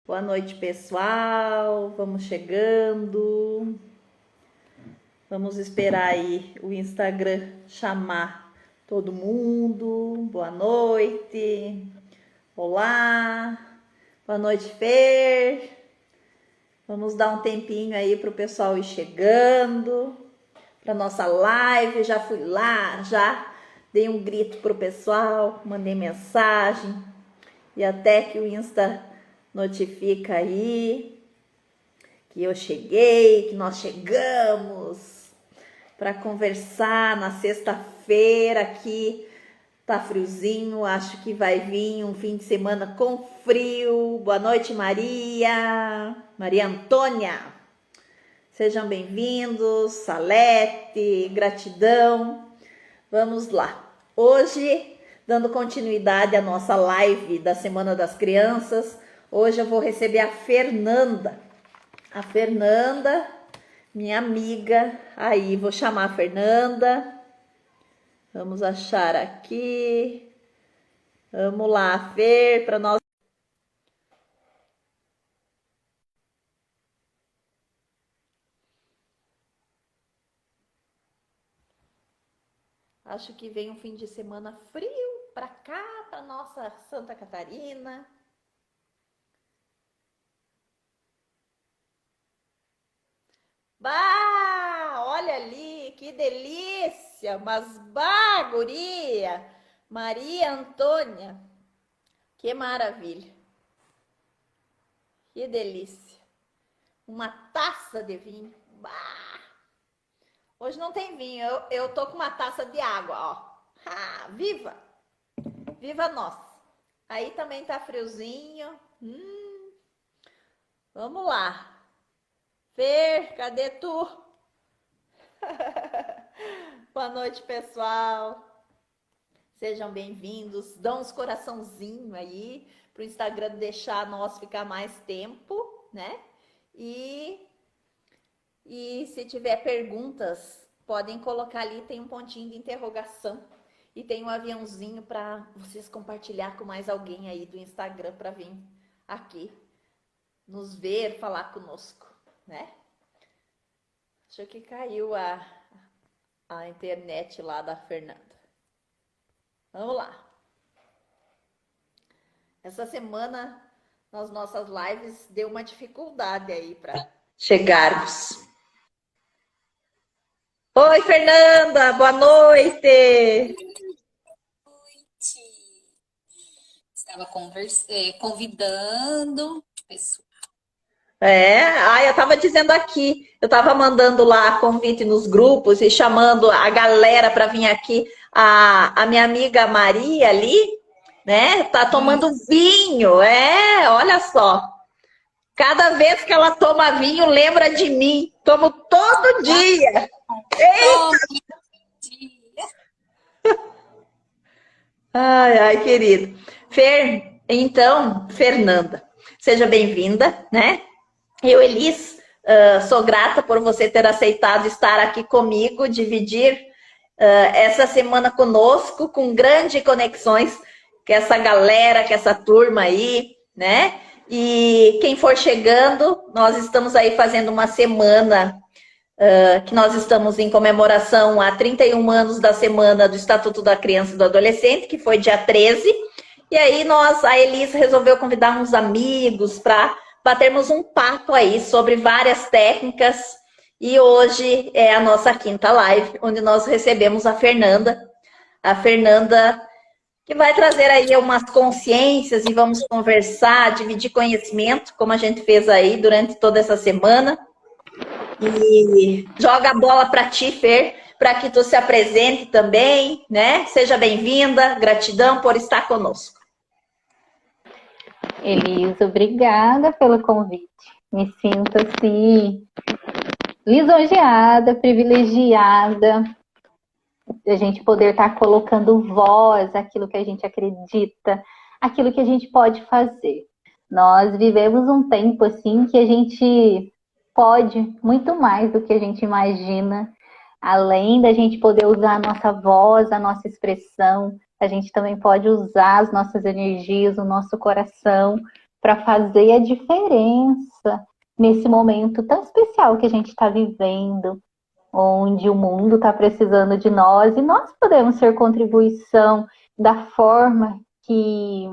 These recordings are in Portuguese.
Boa noite, pessoal. Vamos chegando. Vamos esperar aí o Instagram chamar todo mundo. Boa noite. Olá. Boa noite, Fer. Vamos dar um tempinho aí para o pessoal ir chegando para nossa live. Já fui lá, já dei um grito pro pessoal, mandei mensagem e até que o Insta notifica aí que eu cheguei, que nós chegamos para conversar na sexta-feira aqui. Tá friozinho, acho que vai vir um fim de semana com frio. Boa noite, Maria Antônia. Sejam bem-vindos, Salete, gratidão. Vamos lá. Hoje, dando continuidade à nossa live da Semana das Crianças, hoje eu vou receber a Fernanda. A Fernanda, minha amiga. Aí, vou chamar a Fernanda. Vamos achar aqui. Vamos lá, Fer, para nós. Acho que vem um fim de semana frio para cá, para nossa Santa Catarina. Bah, olha ali, que delícia! Mas bah, guria! Maria Antônia, que maravilha! Que delícia! Uma taça de vinho. Bah! Hoje não tem vinho, eu tô com uma taça de água, ó. Ah, viva! Viva nós! Aí também tá friozinho. Vamos lá. Fer, cadê tu? Boa noite, pessoal. Sejam bem-vindos. Dão uns coraçãozinho aí pro Instagram deixar nós ficar mais tempo, né? E se tiver perguntas, podem colocar ali, tem um pontinho de interrogação e tem um aviãozinho para vocês compartilhar com mais alguém aí do Instagram para vir aqui nos ver, falar conosco, né? Acho que caiu a internet lá da Fernanda. Vamos lá. Essa semana, nas nossas lives, deu uma dificuldade aí para chegarmos. Oi, Fernanda, boa noite. Boa noite. Estava convidando o pessoal. Eu tava dizendo aqui, eu tava mandando lá convite nos grupos e chamando a galera para vir aqui. A minha amiga Maria ali, né, tá tomando vinho, olha só. Cada vez que ela toma vinho, lembra de mim. Tomo todo dia. Ai, querido. Então, Fernanda, seja bem-vinda, né? Eu, Elis, sou grata por você ter aceitado estar aqui comigo, dividir essa semana conosco, com grandes conexões, com essa galera, com essa turma aí, né? E quem for chegando, nós estamos aí fazendo uma semana que nós estamos em comemoração a 31 anos da Semana do Estatuto da Criança e do Adolescente, que foi dia 13. E aí a Elis resolveu convidar uns amigos para batermos um papo aí sobre várias técnicas. E hoje é a nossa quinta live, onde nós recebemos a Fernanda. A Fernanda que vai trazer aí umas consciências e vamos conversar, dividir conhecimento, como a gente fez aí durante toda essa semana. E joga a bola para ti, Fer, para que tu se apresente também, né? Seja bem-vinda, gratidão por estar conosco. Elis, obrigada pelo convite. Me sinto assim lisonjeada, privilegiada de a gente poder estar colocando voz àquilo que a gente acredita, aquilo que a gente pode fazer. Nós vivemos um tempo assim que a gente pode muito mais do que a gente imagina. Além da gente poder usar a nossa voz, a nossa expressão, a gente também pode usar as nossas energias, o nosso coração para fazer a diferença nesse momento tão especial que a gente está vivendo, onde o mundo está precisando de nós e nós podemos ser contribuição da forma de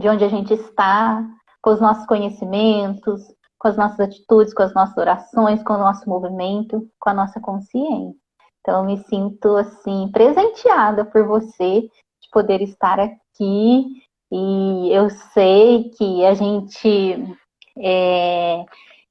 onde a gente está, com os nossos conhecimentos, com as nossas atitudes, com as nossas orações, com o nosso movimento, com a nossa consciência. Então, eu me sinto, assim, presenteada por você de poder estar aqui. E eu sei que a gente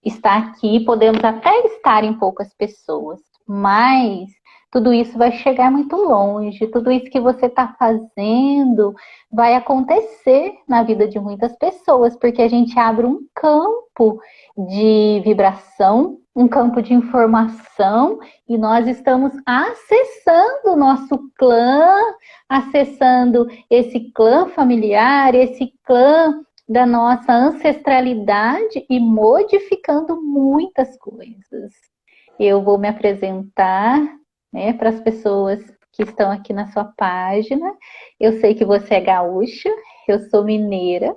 está aqui, podemos até estar em poucas pessoas, mas tudo isso vai chegar muito longe, tudo isso que você está fazendo vai acontecer na vida de muitas pessoas, porque a gente abre um campo de vibração, um campo de informação, e nós estamos acessando o nosso clã, acessando esse clã familiar, esse clã da nossa ancestralidade e modificando muitas coisas. Eu vou me apresentar, né, para as pessoas que estão aqui na sua página. Eu sei que você é gaúcha, eu sou mineira,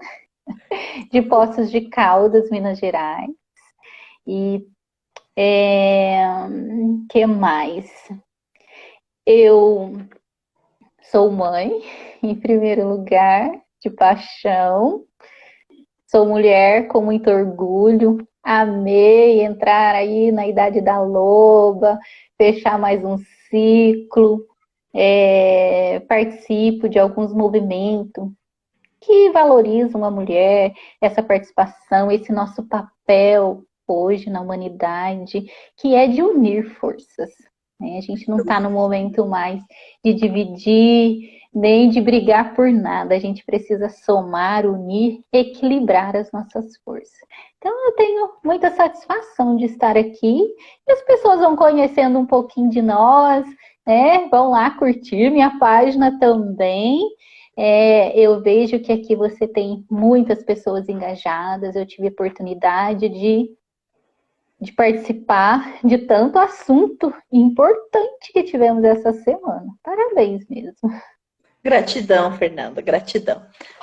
de Poços de Caldas, Minas Gerais. E que mais? Eu sou mãe, em primeiro lugar, de paixão. Sou mulher com muito orgulho. Amei entrar aí na idade da loba, fechar mais um ciclo. Participo de alguns movimentos que valorizam a mulher, essa participação, esse nosso papel hoje na humanidade, que é de unir forças. Né? A gente não está no momento mais de dividir, nem de brigar por nada. A gente precisa somar, unir, equilibrar as nossas forças. Então, eu tenho muita satisfação de estar aqui. E as pessoas vão conhecendo um pouquinho de nós, né? Vão lá curtir minha página também. Eu vejo que aqui você tem muitas pessoas engajadas. Eu tive a oportunidade de participar de tanto assunto importante que tivemos essa semana. Parabéns mesmo. Gratidão, Fernanda, gratidão.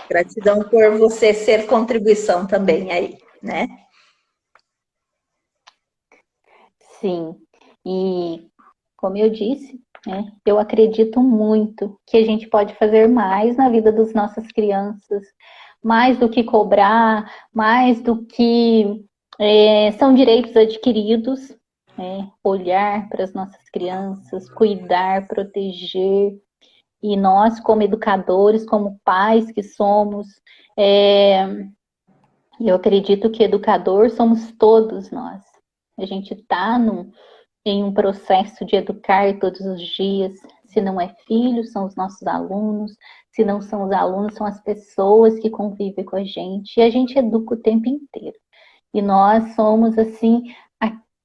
Gratidão por você ser contribuição também aí, né? Sim, e como eu disse, né, eu acredito muito que a gente pode fazer mais na vida das nossas crianças, mais do que cobrar, mais do que são direitos adquiridos, né, olhar para as nossas crianças, cuidar, proteger. E nós, como educadores, como pais que somos, eu acredito que educador somos todos nós. A gente está em um processo de educar todos os dias. Se não é filho, são os nossos alunos. Se não são os alunos, são as pessoas que convivem com a gente. E a gente educa o tempo inteiro. E nós somos, assim,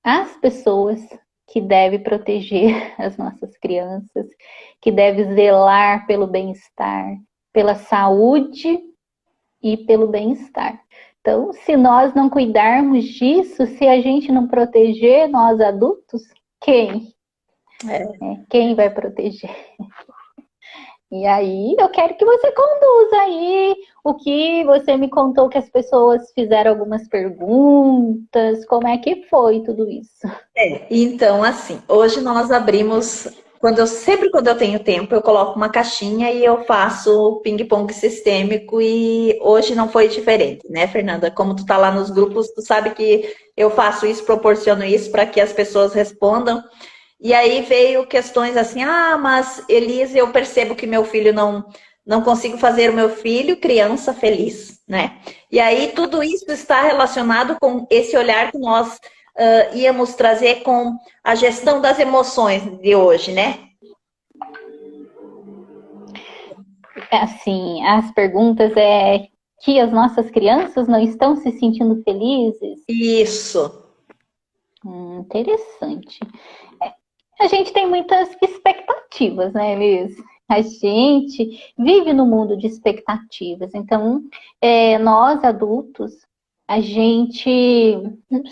as pessoas que devem proteger as nossas crianças, que devem zelar pelo bem-estar, pela saúde e pelo bem-estar. Então, se nós não cuidarmos disso, se a gente não proteger nós adultos, quem? Quem vai proteger? E aí, eu quero que você conduza aí o que você me contou, que as pessoas fizeram algumas perguntas, como é que foi tudo isso? Então, assim, hoje nós abrimos, sempre quando eu tenho tempo, eu coloco uma caixinha e eu faço ping-pong sistêmico e hoje não foi diferente, né, Fernanda? Como tu tá lá nos grupos, tu sabe que eu faço isso, proporciono isso para que as pessoas respondam. E aí veio questões assim, mas Elise, eu percebo que meu filho não consigo fazer o meu filho criança feliz, né? E aí tudo isso está relacionado com esse olhar que nós íamos trazer com a gestão das emoções de hoje, né? Assim, as perguntas que as nossas crianças não estão se sentindo felizes? Isso. Interessante. A gente tem muitas expectativas, né, Liz? A gente vive no mundo de expectativas. Então, nós adultos, a gente,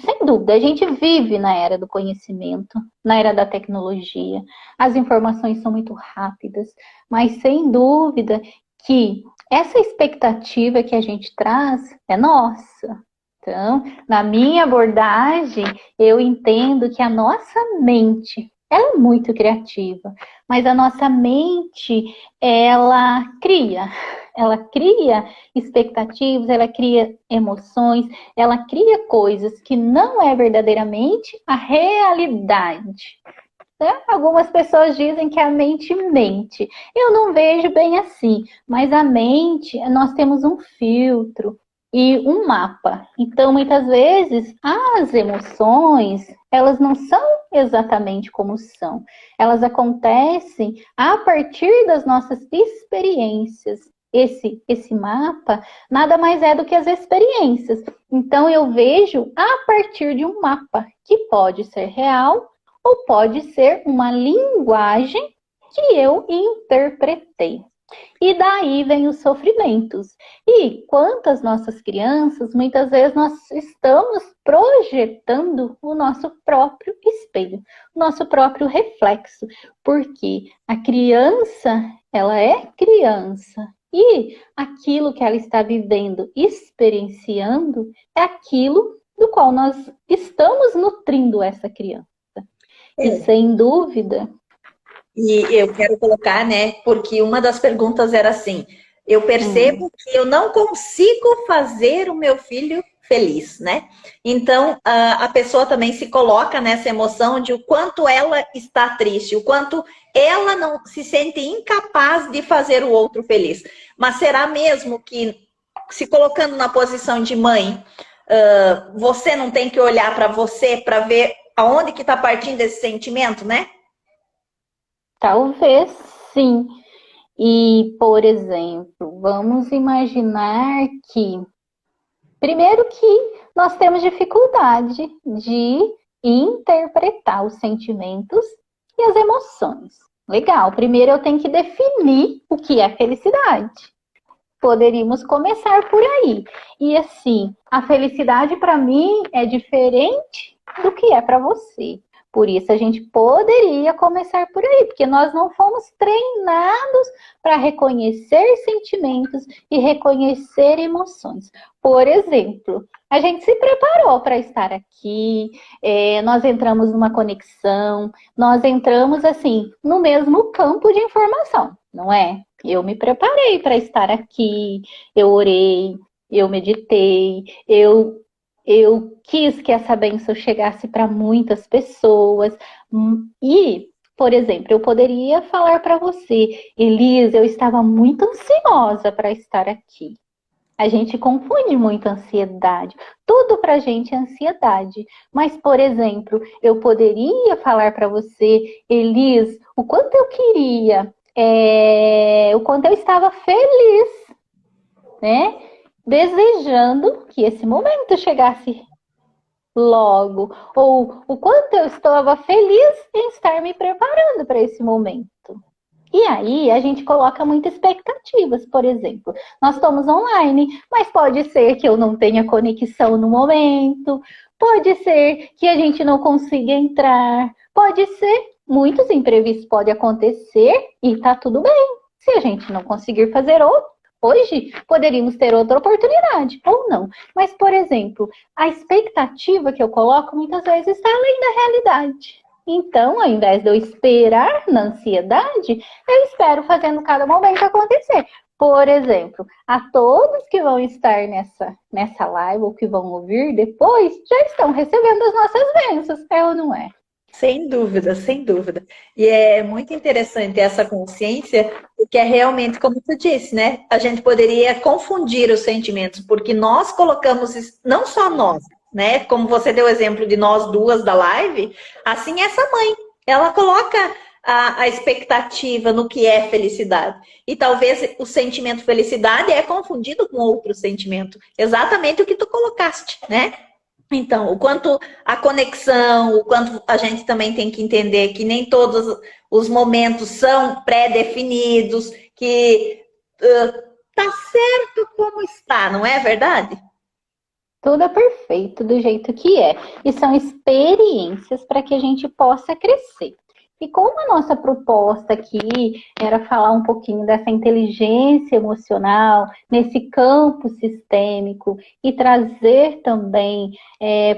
sem dúvida, a gente vive na era do conhecimento, na era da tecnologia. As informações são muito rápidas, mas sem dúvida que essa expectativa que a gente traz é nossa. Então, na minha abordagem, eu entendo que a nossa mente, ela é muito criativa, mas a nossa mente, ela cria expectativas, ela cria emoções, ela cria coisas que não é verdadeiramente a realidade. Né? Algumas pessoas dizem que a mente mente. Eu não vejo bem assim, mas a mente, nós temos um filtro e um mapa. Então, muitas vezes, as emoções, elas não são exatamente como são. Elas acontecem a partir das nossas experiências. Esse mapa nada mais é do que as experiências. Então, eu vejo a partir de um mapa, que pode ser real, ou pode ser uma linguagem que eu interpretei. E daí vem os sofrimentos. E quantas nossas crianças, muitas vezes nós estamos projetando o nosso próprio espelho, o nosso próprio reflexo, porque a criança, ela é criança. E aquilo que ela está vivendo, experienciando, é aquilo do qual nós estamos nutrindo essa criança. E sem dúvida. E eu quero colocar, né, porque uma das perguntas era assim, eu percebo que eu não consigo fazer o meu filho feliz, né? Então, a pessoa também se coloca nessa emoção de o quanto ela está triste, o quanto ela não se sente incapaz de fazer o outro feliz. Mas será mesmo que, se colocando na posição de mãe, você não tem que olhar para você para ver aonde que está partindo esse sentimento, né? Talvez sim. E, por exemplo, vamos imaginar que, primeiro que nós temos dificuldade de interpretar os sentimentos e as emoções. Legal, primeiro eu tenho que definir o que é felicidade. Poderíamos começar por aí. E assim, a felicidade para mim é diferente do que é para você. Por isso a gente poderia começar por aí, porque nós não fomos treinados para reconhecer sentimentos e reconhecer emoções. Por exemplo, a gente se preparou para estar aqui, nós entramos numa conexão, nós entramos assim no mesmo campo de informação, não é? Eu me preparei para estar aqui, eu orei, eu meditei, eu quis que essa bênção chegasse para muitas pessoas. E, por exemplo, eu poderia falar para você, Elisa, eu estava muito ansiosa para estar aqui. A gente confunde muito a ansiedade. Tudo para a gente é ansiedade. Mas, por exemplo, eu poderia falar para você, Elisa, o quanto eu queria, o quanto eu estava feliz, né? Desejando que esse momento chegasse logo, ou o quanto eu estava feliz em estar me preparando para esse momento. E aí a gente coloca muitas expectativas, por exemplo, nós estamos online, mas pode ser que eu não tenha conexão no momento, pode ser que a gente não consiga entrar, pode ser, muitos imprevistos podem acontecer e tá tudo bem. Se a gente não conseguir fazer outro, hoje poderíamos ter outra oportunidade, ou não. Mas, por exemplo, a expectativa que eu coloco muitas vezes está além da realidade. Então, ao invés de eu esperar na ansiedade, eu espero fazendo cada momento acontecer. Por exemplo, a todos que vão estar nessa live ou que vão ouvir depois, já estão recebendo as nossas bênçãos, é ou não é? Sem dúvida, sem dúvida. E é muito interessante essa consciência, porque é realmente, como tu disse, né? A gente poderia confundir os sentimentos, porque nós colocamos, não só nós, né? Como você deu o exemplo de nós duas da live, assim essa mãe, ela coloca a expectativa no que é felicidade. E talvez o sentimento felicidade é confundido com outro sentimento. Exatamente o que tu colocaste, né? Então, o quanto a conexão, o quanto a gente também tem que entender que nem todos os momentos são pré-definidos, que tá certo como está, não é verdade? Tudo é perfeito do jeito que é. E são experiências para que a gente possa crescer. E como a nossa proposta aqui era falar um pouquinho dessa inteligência emocional, nesse campo sistêmico, e trazer também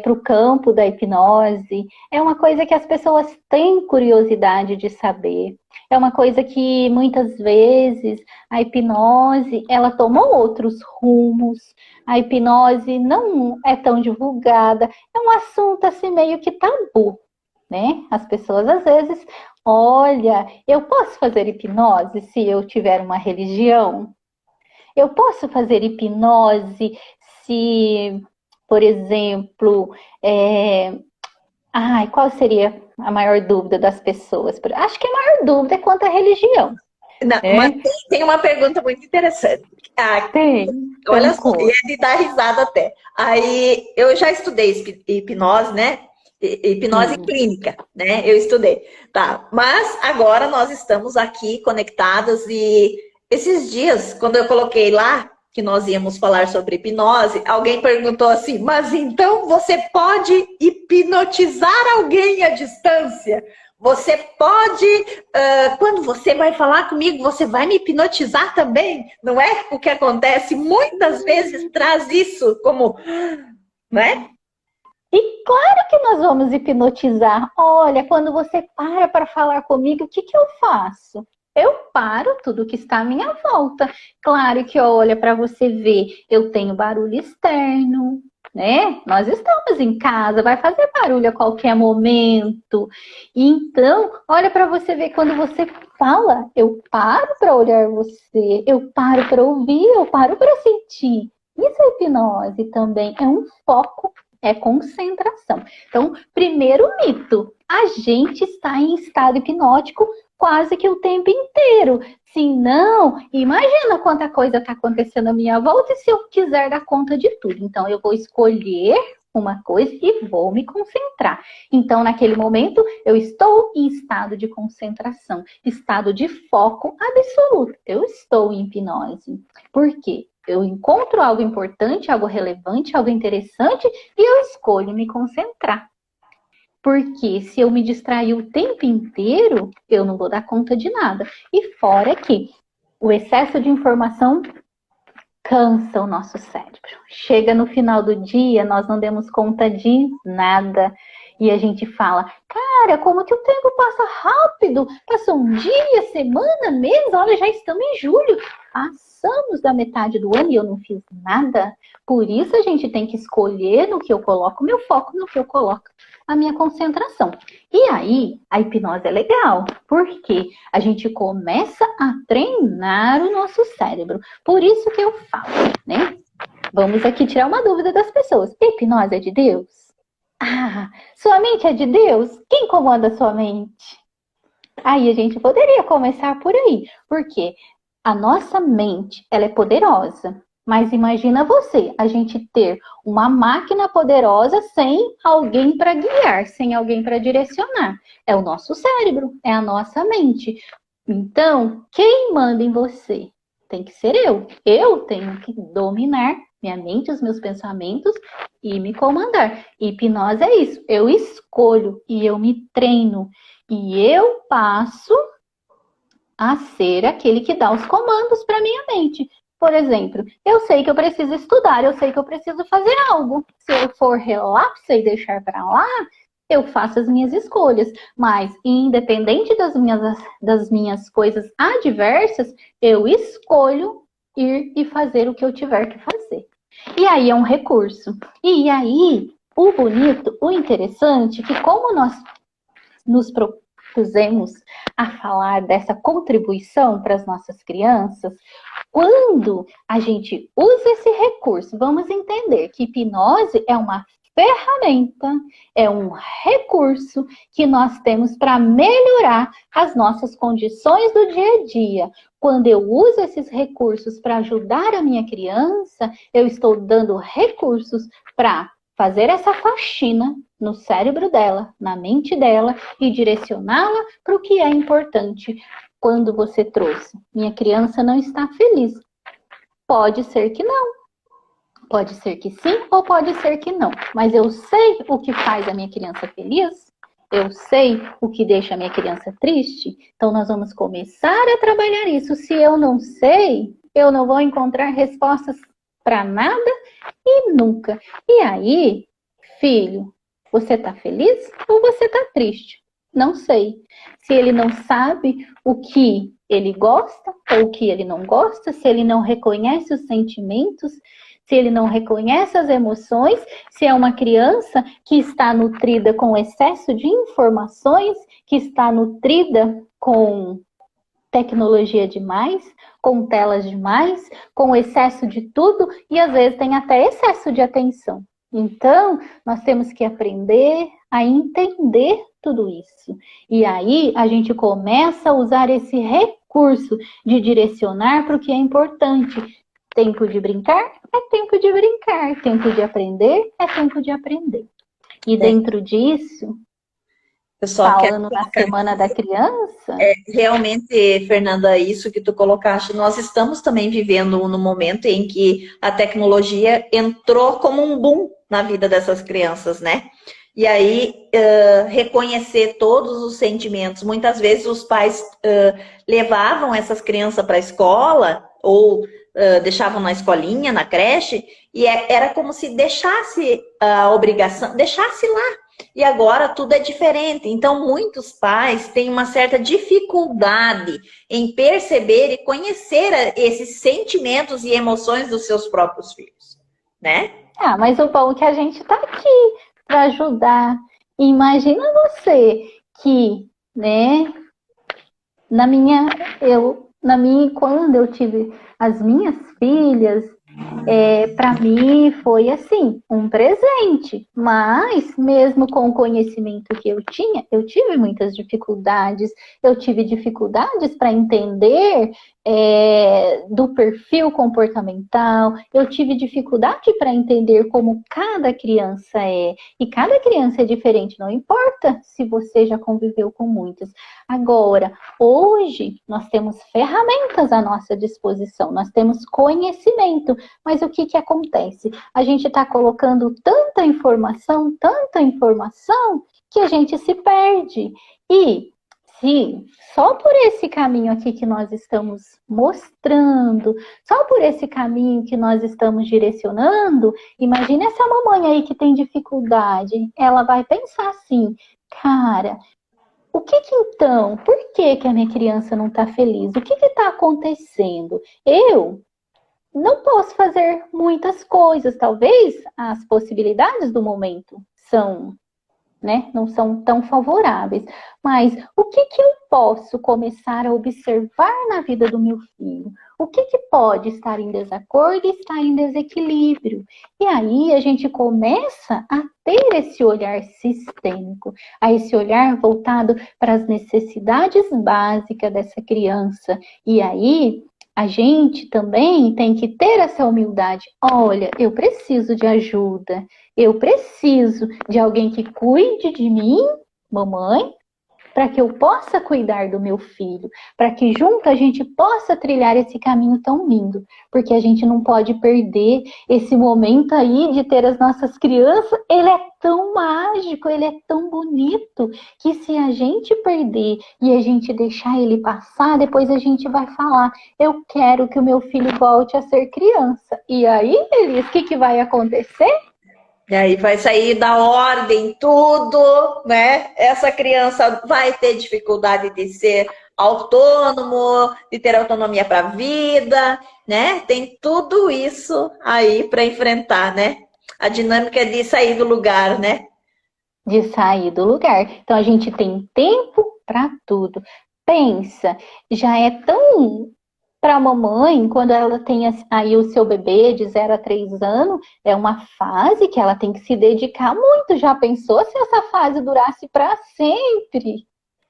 para o campo da hipnose, é uma coisa que as pessoas têm curiosidade de saber. É uma coisa que muitas vezes a hipnose, ela tomou outros rumos, a hipnose não é tão divulgada, é um assunto assim meio que tabu, né? As pessoas às vezes, olha, eu posso fazer hipnose se eu tiver uma religião? Eu posso fazer hipnose se, por exemplo, qual seria a maior dúvida das pessoas? Acho que a maior dúvida é quanto à religião. Não, mas tem uma pergunta muito interessante. Tem. Olha só, e é de dar risada até. Aí, eu já estudei hipnose, né? Hipnose clínica, né? Eu estudei. Tá, mas agora nós estamos aqui conectadas e esses dias, quando eu coloquei lá que nós íamos falar sobre hipnose, alguém perguntou assim, mas então você pode hipnotizar alguém à distância? Você pode, quando você vai falar comigo, você vai me hipnotizar também? Não é? O que acontece muitas vezes traz isso como, não é? E claro que nós vamos hipnotizar. Olha, quando você para falar comigo, o que eu faço? Eu paro tudo que está à minha volta. Claro que, olha, para você ver, eu tenho barulho externo, né? Nós estamos em casa, vai fazer barulho a qualquer momento. Então, olha para você ver, quando você fala, eu paro para olhar você, eu paro para ouvir, eu paro para sentir. Isso é hipnose também, é um foco. É concentração. Então, primeiro mito, a gente está em estado hipnótico quase que o tempo inteiro. Se não, imagina quanta coisa está acontecendo à minha volta e se eu quiser dar conta de tudo. Então, eu vou escolher uma coisa e vou me concentrar. Então, naquele momento, eu estou em estado de concentração, estado de foco absoluto. Eu estou em hipnose. Por quê? Eu encontro algo importante, algo relevante, algo interessante e eu escolho me concentrar. Porque se eu me distrair o tempo inteiro, eu não vou dar conta de nada. E fora que o excesso de informação cansa o nosso cérebro. Chega no final do dia, nós não demos conta de nada. E a gente fala, cara, como que o tempo passa rápido? Passa um dia, semana, mês, olha, já estamos em julho. Passamos da metade do ano e eu não fiz nada. Por isso a gente tem que escolher no que eu coloco meu foco, no que eu coloco a minha concentração. E aí, a hipnose é legal, porque a gente começa a treinar o nosso cérebro. Por isso que eu falo, né? Vamos aqui tirar uma dúvida das pessoas. Hipnose é de Deus? Ah, sua mente é de Deus? Quem comanda a sua mente? Aí a gente poderia começar por aí, porque a nossa mente, ela é poderosa. Mas imagina você, a gente ter uma máquina poderosa sem alguém para guiar, sem alguém para direcionar. É o nosso cérebro, é a nossa mente. Então, quem manda em você? Tem que ser eu. Eu tenho que dominar minha mente, os meus pensamentos e me comandar. Hipnose é isso. Eu escolho e eu me treino. E eu passo a ser aquele que dá os comandos para minha mente. Por exemplo, eu sei que eu preciso estudar, eu sei que eu preciso fazer algo. Se eu for relapsa e deixar para lá, eu faço as minhas escolhas. Mas, independente das minhas coisas adversas, eu escolho ir e fazer o que eu tiver que fazer. E aí é um recurso. E aí, o bonito, o interessante, que como nós nos propusemos a falar dessa contribuição para as nossas crianças, quando a gente usa esse recurso, vamos entender que hipnose é uma ferramenta, é um recurso que nós temos para melhorar as nossas condições do dia a dia. Quando eu uso esses recursos para ajudar a minha criança, eu estou dando recursos para fazer essa faxina no cérebro dela, na mente dela e direcioná-la para o que é importante. Quando você trouxe, minha criança não está feliz. Pode ser que não. Pode ser que sim ou pode ser que não. Mas eu sei o que faz a minha criança feliz. Eu sei o que deixa a minha criança triste, então nós vamos começar a trabalhar isso. Se eu não sei, eu não vou encontrar respostas para nada e nunca. E aí, filho, você tá feliz ou você tá triste? Não sei. Se ele não sabe o que ele gosta ou o que ele não gosta, se ele não reconhece os sentimentos, se ele não reconhece as emoções, se é uma criança que está nutrida com excesso de informações, que está nutrida com tecnologia demais, com telas demais, com excesso de tudo e às vezes tem até excesso de atenção. Então, nós temos que aprender a entender tudo isso. E aí a gente começa a usar esse recurso de direcionar para o que é importante. Tempo de brincar é tempo de brincar, tempo de aprender é tempo de aprender. E dentro disso, Eu só falando na Semana da Criança... Realmente, Fernanda, isso que tu colocaste, nós estamos também vivendo no momento em que a tecnologia entrou como um boom na vida dessas crianças, né? E aí, reconhecer todos os sentimentos. Muitas vezes os pais levavam essas crianças para a escola ou deixavam na escolinha, na creche, e era como se deixasse a obrigação, deixasse lá. E agora tudo é diferente. Então, muitos pais têm uma certa dificuldade em perceber e conhecer esses sentimentos e emoções dos seus próprios filhos, né? Ah, mas o bom é que a gente está aqui para ajudar. Imagina você que, né, quando eu tive as minhas filhas, para mim foi assim, um presente, mas mesmo com o conhecimento que eu tinha, eu tive muitas dificuldades, eu tive dificuldades para entender do perfil comportamental, eu tive dificuldade para entender como cada criança é, e cada criança é diferente, não importa se você já conviveu com muitas. Agora, hoje, nós temos ferramentas à nossa disposição, nós temos conhecimento, mas o que acontece? A gente está colocando tanta informação, que a gente se perde. E se só por esse caminho aqui que nós estamos mostrando, só por esse caminho que nós estamos direcionando, imagine essa mamãe aí que tem dificuldade, ela vai pensar assim, cara, o que então? Por que a minha criança não está feliz? O que está acontecendo? Eu não posso fazer muitas coisas. Talvez as possibilidades do momento não são tão favoráveis. Mas o que eu posso começar a observar na vida do meu filho? O que pode estar em desacordo e estar em desequilíbrio? E aí a gente começa a ter esse olhar sistêmico, a esse olhar voltado para as necessidades básicas dessa criança. E aí a gente também tem que ter essa humildade. Olha, eu preciso de ajuda, eu preciso de alguém que cuide de mim, mamãe, para que eu possa cuidar do meu filho, para que junto a gente possa trilhar esse caminho tão lindo, porque a gente não pode perder esse momento aí de ter as nossas crianças. Ele é tão mágico, ele é tão bonito, que se a gente perder e a gente deixar ele passar, depois a gente vai falar, eu quero que o meu filho volte a ser criança. E aí, Elis, o que vai acontecer? E aí vai sair da ordem tudo, né? Essa criança vai ter dificuldade de ser autônomo, de ter autonomia para a vida, né? Tem tudo isso aí para enfrentar, né? A dinâmica de sair do lugar, né? De sair do lugar. Então a gente tem tempo para tudo. Pensa, já é tão... Para a mamãe, quando ela tem aí o seu bebê de 0 a 3 anos, é uma fase que ela tem que se dedicar muito. Já pensou se essa fase durasse para sempre?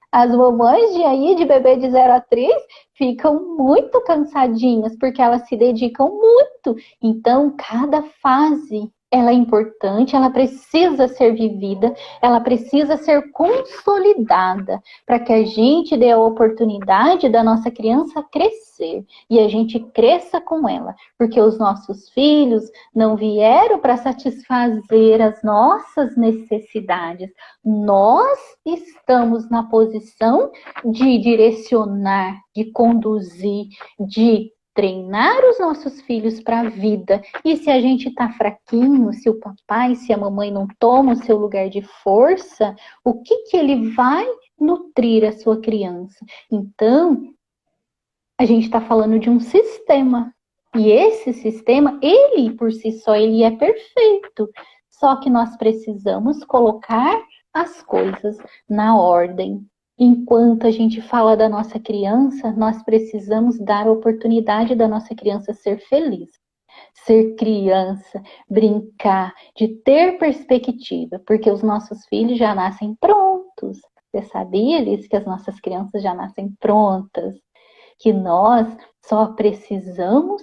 As mamães de bebê de 0 a 3 ficam muito cansadinhas, porque elas se dedicam muito. Então, cada fase ela é importante, ela precisa ser vivida, ela precisa ser consolidada para que a gente dê a oportunidade da nossa criança crescer e a gente cresça com ela, porque os nossos filhos não vieram para satisfazer as nossas necessidades. Nós estamos na posição de direcionar, de conduzir, de treinar os nossos filhos para a vida. E se a gente está fraquinho, se o papai, se a mamãe não toma o seu lugar de força, o que ele vai nutrir a sua criança? Então, a gente está falando de um sistema. E esse sistema, ele por si só, ele é perfeito. Só que nós precisamos colocar as coisas na ordem. Enquanto a gente fala da nossa criança, nós precisamos dar a oportunidade da nossa criança ser feliz. Ser criança, brincar, de ter perspectiva, porque os nossos filhos já nascem prontos. Você sabia, Liz, que as nossas crianças já nascem prontas? Que nós só precisamos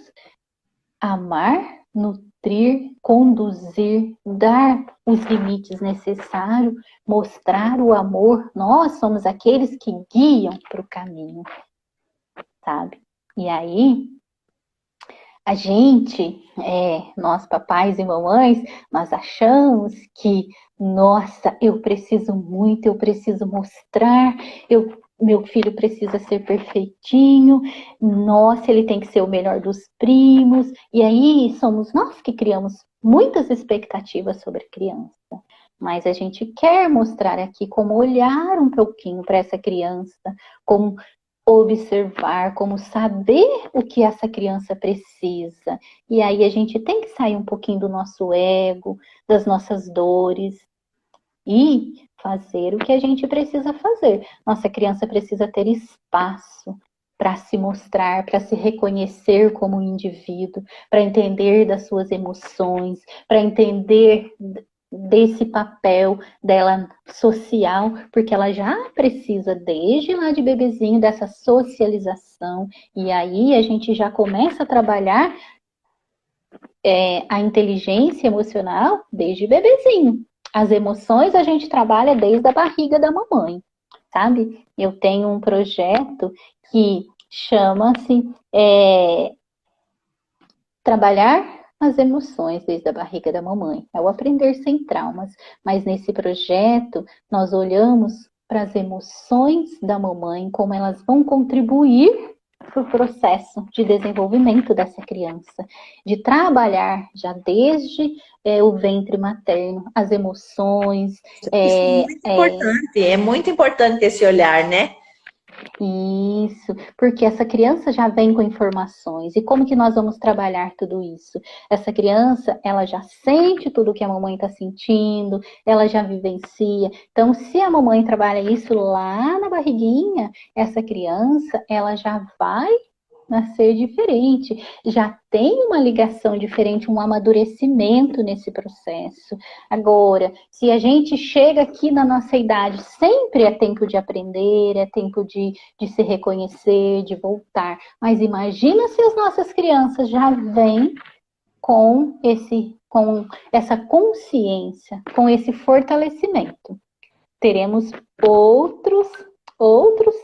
amar, nutrir, conduzir, dar os limites necessários, mostrar o amor. Nós somos aqueles que guiam para o caminho, sabe? E aí, a gente, nós papais e mamães, nós achamos que, nossa, eu preciso muito, eu preciso mostrar, meu filho precisa ser perfeitinho, nossa, ele tem que ser o melhor dos primos. E aí somos nós que criamos muitas expectativas sobre a criança. Mas a gente quer mostrar aqui como olhar um pouquinho para essa criança, como observar, como saber o que essa criança precisa. E aí a gente tem que sair um pouquinho do nosso ego, das nossas dores e fazer o que a gente precisa fazer. Nossa criança precisa ter espaço para se mostrar, para se reconhecer como indivíduo, para entender das suas emoções, para entender desse papel dela social, porque ela já precisa desde lá de bebezinho dessa socialização. E aí a gente já começa a trabalhar a inteligência emocional desde bebezinho. As emoções a gente trabalha desde a barriga da mamãe, sabe? Eu tenho um projeto que chama-se Trabalhar as emoções desde a barriga da mamãe. É o Aprender Sem Traumas. Mas nesse projeto, nós olhamos para as emoções da mamãe, como elas vão contribuir para o processo de desenvolvimento dessa criança, de trabalhar já desde o ventre materno, as emoções. É muito importante esse olhar, né? Isso, porque essa criança já vem com informações. E como que nós vamos trabalhar tudo isso? Essa criança, ela já sente tudo que a mamãe está sentindo, ela já vivencia. Então, se a mamãe trabalha isso lá na barriguinha, essa criança, ela já vai nascer diferente, já tem uma ligação diferente, um amadurecimento nesse processo. Agora, se a gente chega aqui na nossa idade, sempre é tempo de aprender, é tempo de se reconhecer, de voltar. Mas imagina se as nossas crianças já vêm com essa consciência, com esse fortalecimento. Teremos outros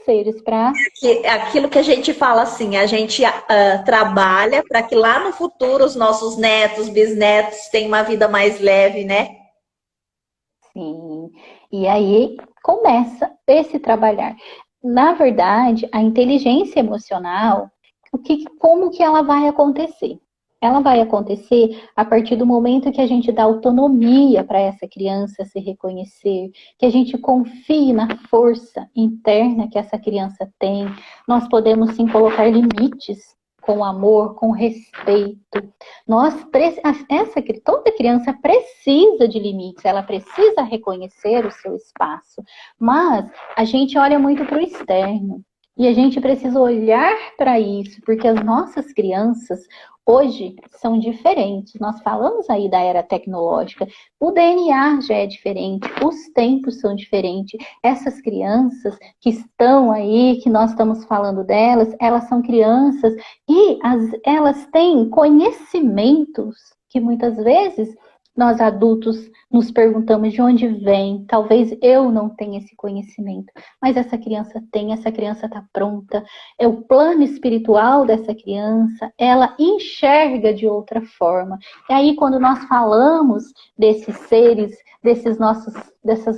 seres para... Aquilo que a gente fala assim, a gente trabalha para que lá no futuro os nossos netos, bisnetos tenham uma vida mais leve, né? Sim, e aí começa esse trabalhar. Na verdade, a inteligência emocional, como que ela vai acontecer? Ela vai acontecer a partir do momento que a gente dá autonomia para essa criança se reconhecer, que a gente confie na força interna que essa criança tem. Nós podemos sim colocar limites com amor, com respeito. Toda criança precisa de limites, ela precisa reconhecer o seu espaço, mas a gente olha muito para o externo. E a gente precisa olhar para isso, porque as nossas crianças hoje são diferentes. Nós falamos aí da era tecnológica, o DNA já é diferente, os tempos são diferentes. Essas crianças que estão aí, que nós estamos falando delas, elas são crianças e elas têm conhecimentos que muitas vezes Nós adultos nos perguntamos de onde vem. Talvez eu não tenha esse conhecimento, mas essa criança tem, essa criança está pronta. É o plano espiritual dessa criança, ela enxerga de outra forma. E aí, quando nós falamos desses seres, dessas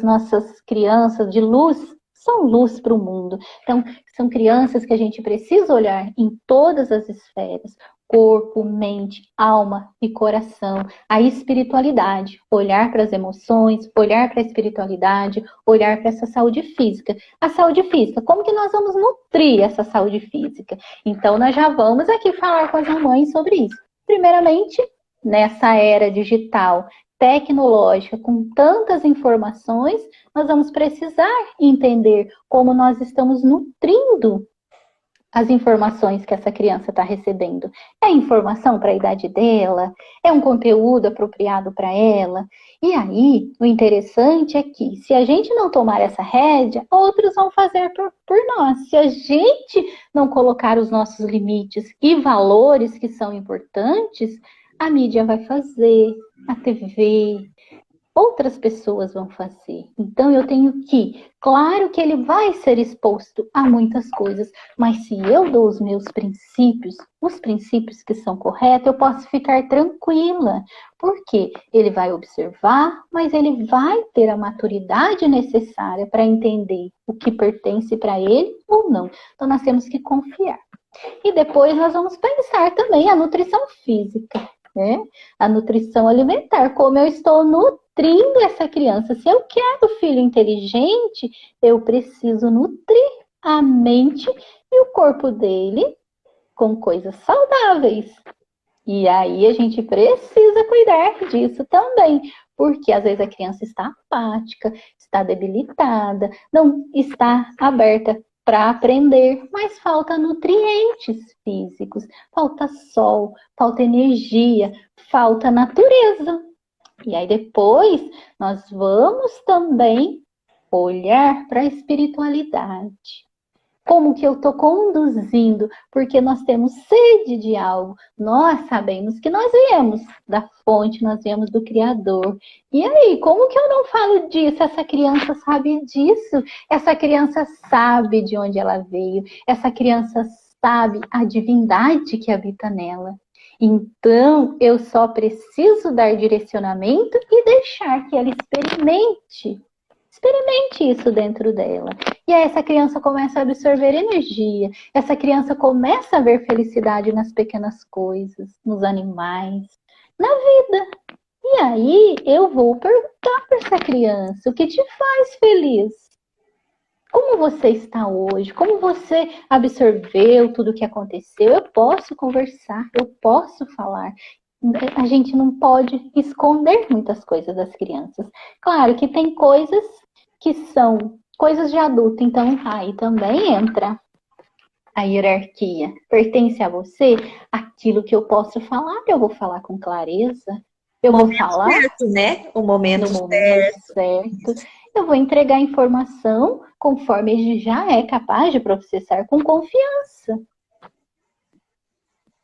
nossas crianças de luz, são luz para o mundo. Então, são crianças que a gente precisa olhar em todas as esferas. Corpo, mente, alma e coração. A espiritualidade. Olhar para as emoções, olhar para a espiritualidade, olhar para essa saúde física. A saúde física, como que nós vamos nutrir essa saúde física? Então, nós já vamos aqui falar com as mamães sobre isso. Primeiramente, nessa era digital, tecnológica, com tantas informações, nós vamos precisar entender como nós estamos nutrindo as informações que essa criança está recebendo. É informação para a idade dela? É um conteúdo apropriado para ela? E aí, o interessante é que, se a gente não tomar essa rédea, outros vão fazer por nós. Se a gente não colocar os nossos limites e valores que são importantes, a mídia vai fazer, a TV, outras pessoas vão fazer. Então eu tenho que, claro que ele vai ser exposto a muitas coisas, mas se eu dou os meus princípios, os princípios que são corretos, eu posso ficar tranquila, porque ele vai observar, mas ele vai ter a maturidade necessária para entender o que pertence para ele ou não. Então nós temos que confiar. E depois nós vamos pensar também a nutrição física, né? A nutrição alimentar, como eu estou nutrindo essa criança. Se eu quero filho inteligente, eu preciso nutrir a mente e o corpo dele com coisas saudáveis. E aí a gente precisa cuidar disso também, porque às vezes a criança está apática, está debilitada, não está aberta para aprender, mas falta nutrientes físicos, falta sol, falta energia, falta natureza. E aí depois nós vamos também olhar para a espiritualidade. Como que eu estou conduzindo? Porque nós temos sede de algo. Nós sabemos que nós viemos da fonte, nós viemos do Criador. E aí, como que eu não falo disso? Essa criança sabe disso. Essa criança sabe de onde ela veio. Essa criança sabe a divindade que habita nela. Então, eu só preciso dar direcionamento e deixar que ela experimente. Experimente isso dentro dela. E aí essa criança começa a absorver energia. Essa criança começa a ver felicidade nas pequenas coisas, nos animais, na vida. E aí eu vou perguntar para essa criança: o que te faz feliz? Como você está hoje? Como você absorveu tudo o que aconteceu? Eu posso conversar, eu posso falar. A gente não pode esconder muitas coisas das crianças. Claro que tem coisas que são coisas de adulto, então aí também entra a hierarquia. Pertence a você aquilo que eu posso falar, eu vou falar com clareza, eu vou falar certo, né? O momento no momento certo. Eu vou entregar informação conforme ele já é capaz de processar com confiança.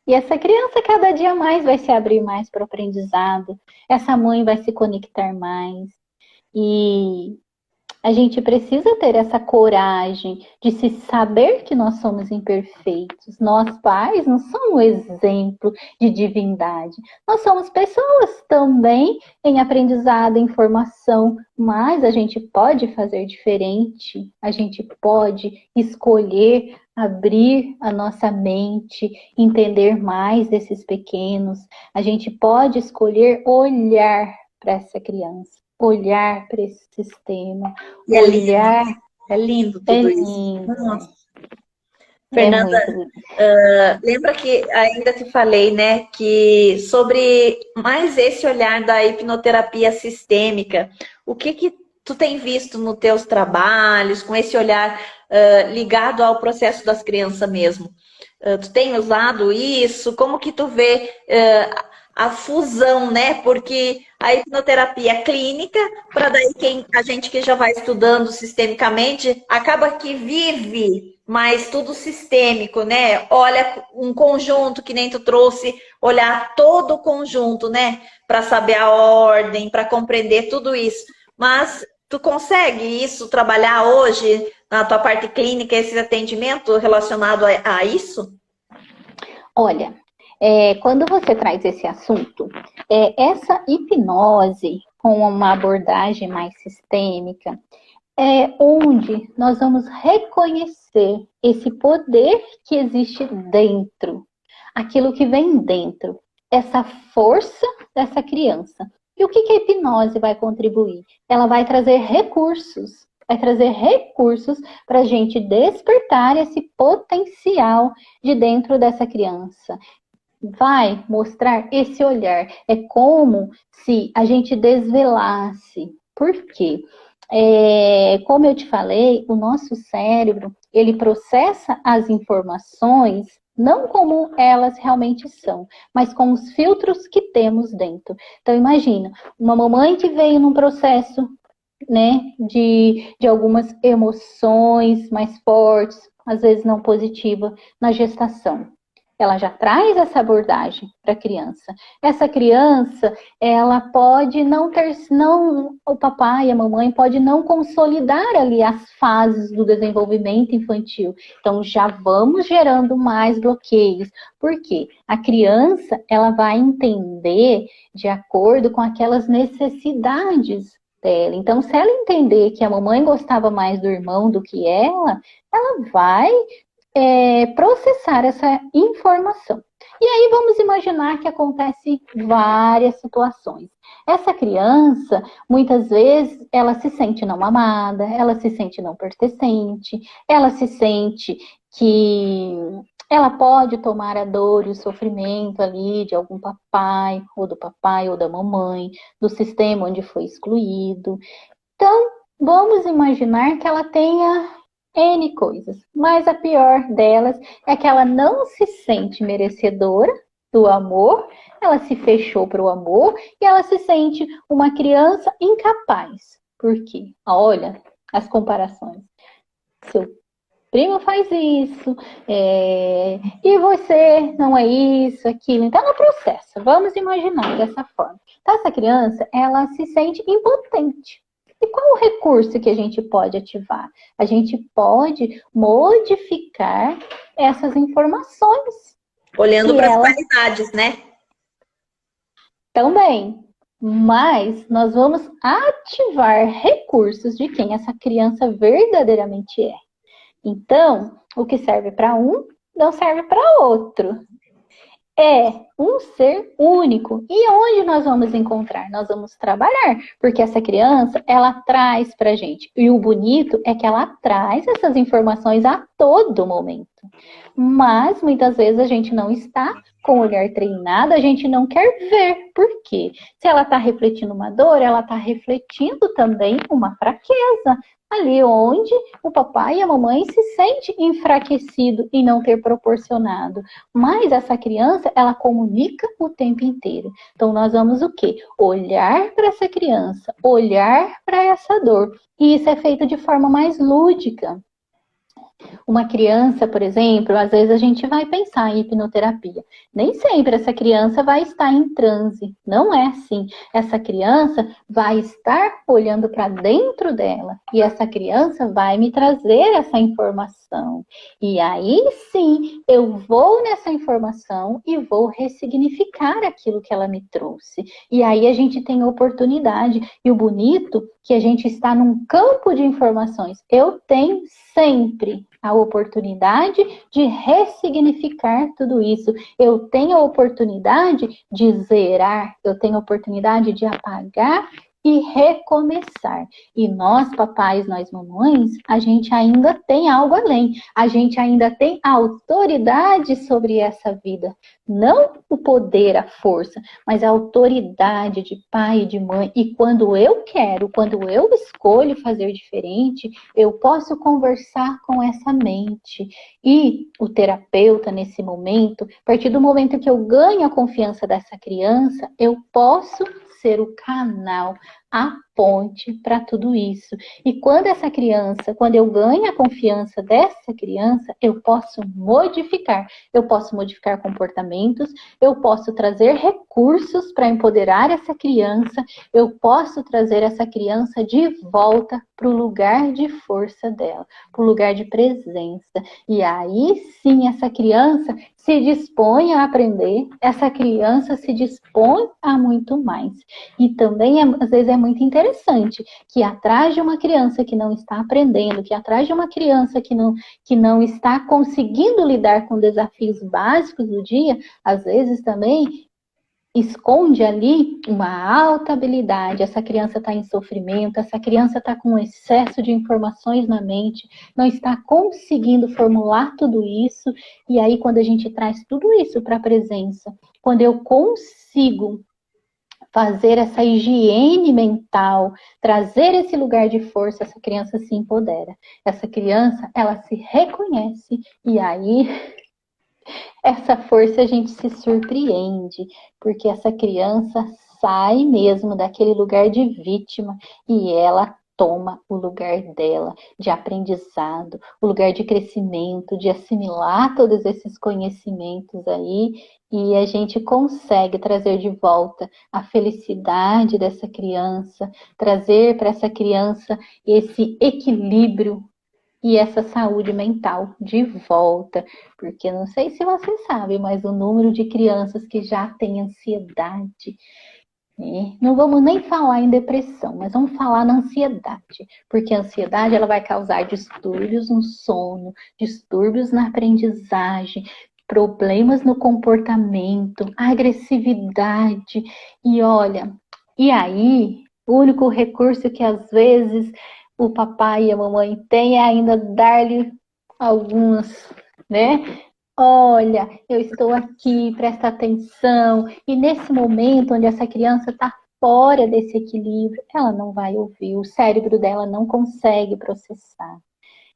E essa criança cada dia mais vai se abrir mais para o aprendizado. Essa mãe vai se conectar mais. E a gente precisa ter essa coragem de se saber que nós somos imperfeitos. Nós, pais, não somos um exemplo de divindade. Nós somos pessoas também em aprendizado, em formação, mas a gente pode fazer diferente. A gente pode escolher abrir a nossa mente, entender mais desses pequenos. A gente pode escolher olhar para essa criança. Olhar para esse sistema, e olhar... é lindo tudo isso. Nossa. Fernanda, lembra que ainda te falei, né, que sobre mais esse olhar da hipnoterapia sistêmica, o que tu tem visto nos teus trabalhos, com esse olhar ligado ao processo das crianças mesmo? Tu tem usado isso? Como que tu vê a fusão, né? Porque a hipnoterapia clínica, para daí a gente que já vai estudando sistemicamente, acaba que vive mais tudo sistêmico, né? Olha um conjunto que nem tu trouxe, olhar todo o conjunto, né? Para saber a ordem, para compreender tudo isso. Mas tu consegue isso trabalhar hoje na tua parte clínica, esse atendimento relacionado a isso? Olha, quando você traz esse assunto, essa hipnose com uma abordagem mais sistêmica, é onde nós vamos reconhecer esse poder que existe dentro, aquilo que vem dentro, essa força dessa criança. E o que a hipnose vai contribuir? Ela vai trazer recursos. Vai trazer recursos para a gente despertar esse potencial de dentro dessa criança. Vai mostrar esse olhar. É como se a gente desvelasse. Por quê? Como eu te falei, o nosso cérebro, ele processa as informações não como elas realmente são, mas com os filtros que temos dentro. Então, imagina, uma mamãe que veio num processo, né, de algumas emoções mais fortes, às vezes não positiva, na gestação. Ela já traz essa abordagem para a criança. Essa criança, ela pode não ter, o papai e a mamãe pode não consolidar ali as fases do desenvolvimento infantil. Então, já vamos gerando mais bloqueios. Por quê? A criança, ela vai entender de acordo com aquelas necessidades dela. Então, se ela entender que a mamãe gostava mais do irmão do que ela vai processar essa informação. E aí vamos imaginar que acontece várias situações. Essa criança, muitas vezes, ela se sente não amada, ela se sente não pertencente, ela se sente que ela pode tomar a dor e o sofrimento ali de algum papai ou da mamãe, do sistema onde foi excluído. Então, vamos imaginar que ela tenha N coisas, mas a pior delas é que ela não se sente merecedora do amor, ela se fechou para o amor e ela se sente uma criança incapaz. Por quê? Olha as comparações. Seu primo faz isso, e você não é isso, aquilo. Então ela processa, vamos imaginar dessa forma. Então essa criança, ela se sente impotente. E qual o recurso que a gente pode ativar? A gente pode modificar essas informações. Olhando para as qualidades, né? Também. Mas nós vamos ativar recursos de quem essa criança verdadeiramente é. Então, o que serve para um, não serve para outro. É um ser único. E onde nós vamos encontrar? Nós vamos trabalhar, porque essa criança, ela traz pra gente. E o bonito é que ela traz essas informações a todo momento. Mas, muitas vezes, a gente não está com o olhar treinado, a gente não quer ver. Por quê? Se ela está refletindo uma dor, ela está refletindo também uma fraqueza. Ali onde o papai e a mamãe se sente enfraquecido em não ter proporcionado. Mas essa criança, ela comunica o tempo inteiro. Então, nós vamos o quê? Olhar para essa criança, olhar para essa dor. E isso é feito de forma mais lúdica. Uma criança, por exemplo, às vezes a gente vai pensar em hipnoterapia. Nem sempre essa criança vai estar em transe. Não é assim. Essa criança vai estar olhando para dentro dela. E essa criança vai me trazer essa informação. E aí sim, eu vou nessa informação e vou ressignificar aquilo que ela me trouxe. E aí a gente tem oportunidade. E o bonito é que a gente está num campo de informações. Eu tenho sempre a oportunidade de ressignificar tudo isso. Eu tenho a oportunidade de zerar, eu tenho a oportunidade de apagar e recomeçar. E nós, papais, nós, mamães, a gente ainda tem algo além. A gente ainda tem autoridade sobre essa vida. Não o poder, a força, mas a autoridade de pai e de mãe. E quando eu quero, quando eu escolho fazer diferente, eu posso conversar com essa mente. E o terapeuta, nesse momento, a partir do momento que eu ganho a confiança dessa criança, eu posso ser o canal, a ponte para tudo isso. E quando eu ganho a confiança dessa criança, eu posso modificar. Eu posso modificar comportamentos, eu posso trazer recursos para empoderar essa criança, eu posso trazer essa criança de volta para o lugar de força dela, para o lugar de presença. E aí sim, essa criança se dispõe a aprender, essa criança se dispõe a muito mais. E também, às vezes, é muito interessante que atrás de uma criança que não está aprendendo, que atrás de uma criança que não está conseguindo lidar com desafios básicos do dia, às vezes também esconde ali uma alta habilidade. Essa criança está em sofrimento, essa criança está com excesso de informações na mente, não está conseguindo formular tudo isso. E aí, quando a gente traz tudo isso para a presença, quando eu consigo fazer essa higiene mental, trazer esse lugar de força, essa criança se empodera. Essa criança, ela se reconhece e aí essa força a gente se surpreende, porque essa criança sai mesmo daquele lugar de vítima e ela toma o lugar dela de aprendizado, o lugar de crescimento, de assimilar todos esses conhecimentos aí, e a gente consegue trazer de volta a felicidade dessa criança, trazer para essa criança esse equilíbrio e essa saúde mental de volta, porque não sei se vocês sabem, mas o número de crianças que já têm ansiedade, não vamos nem falar em depressão, mas vamos falar na ansiedade, porque a ansiedade ela vai causar distúrbios no sono, distúrbios na aprendizagem, problemas no comportamento, agressividade, e olha, e aí, o único recurso que às vezes o papai e a mamãe têm é ainda dar-lhe alguns, né? Olha, eu estou aqui, presta atenção. E nesse momento onde essa criança está fora desse equilíbrio, ela não vai ouvir, o cérebro dela não consegue processar.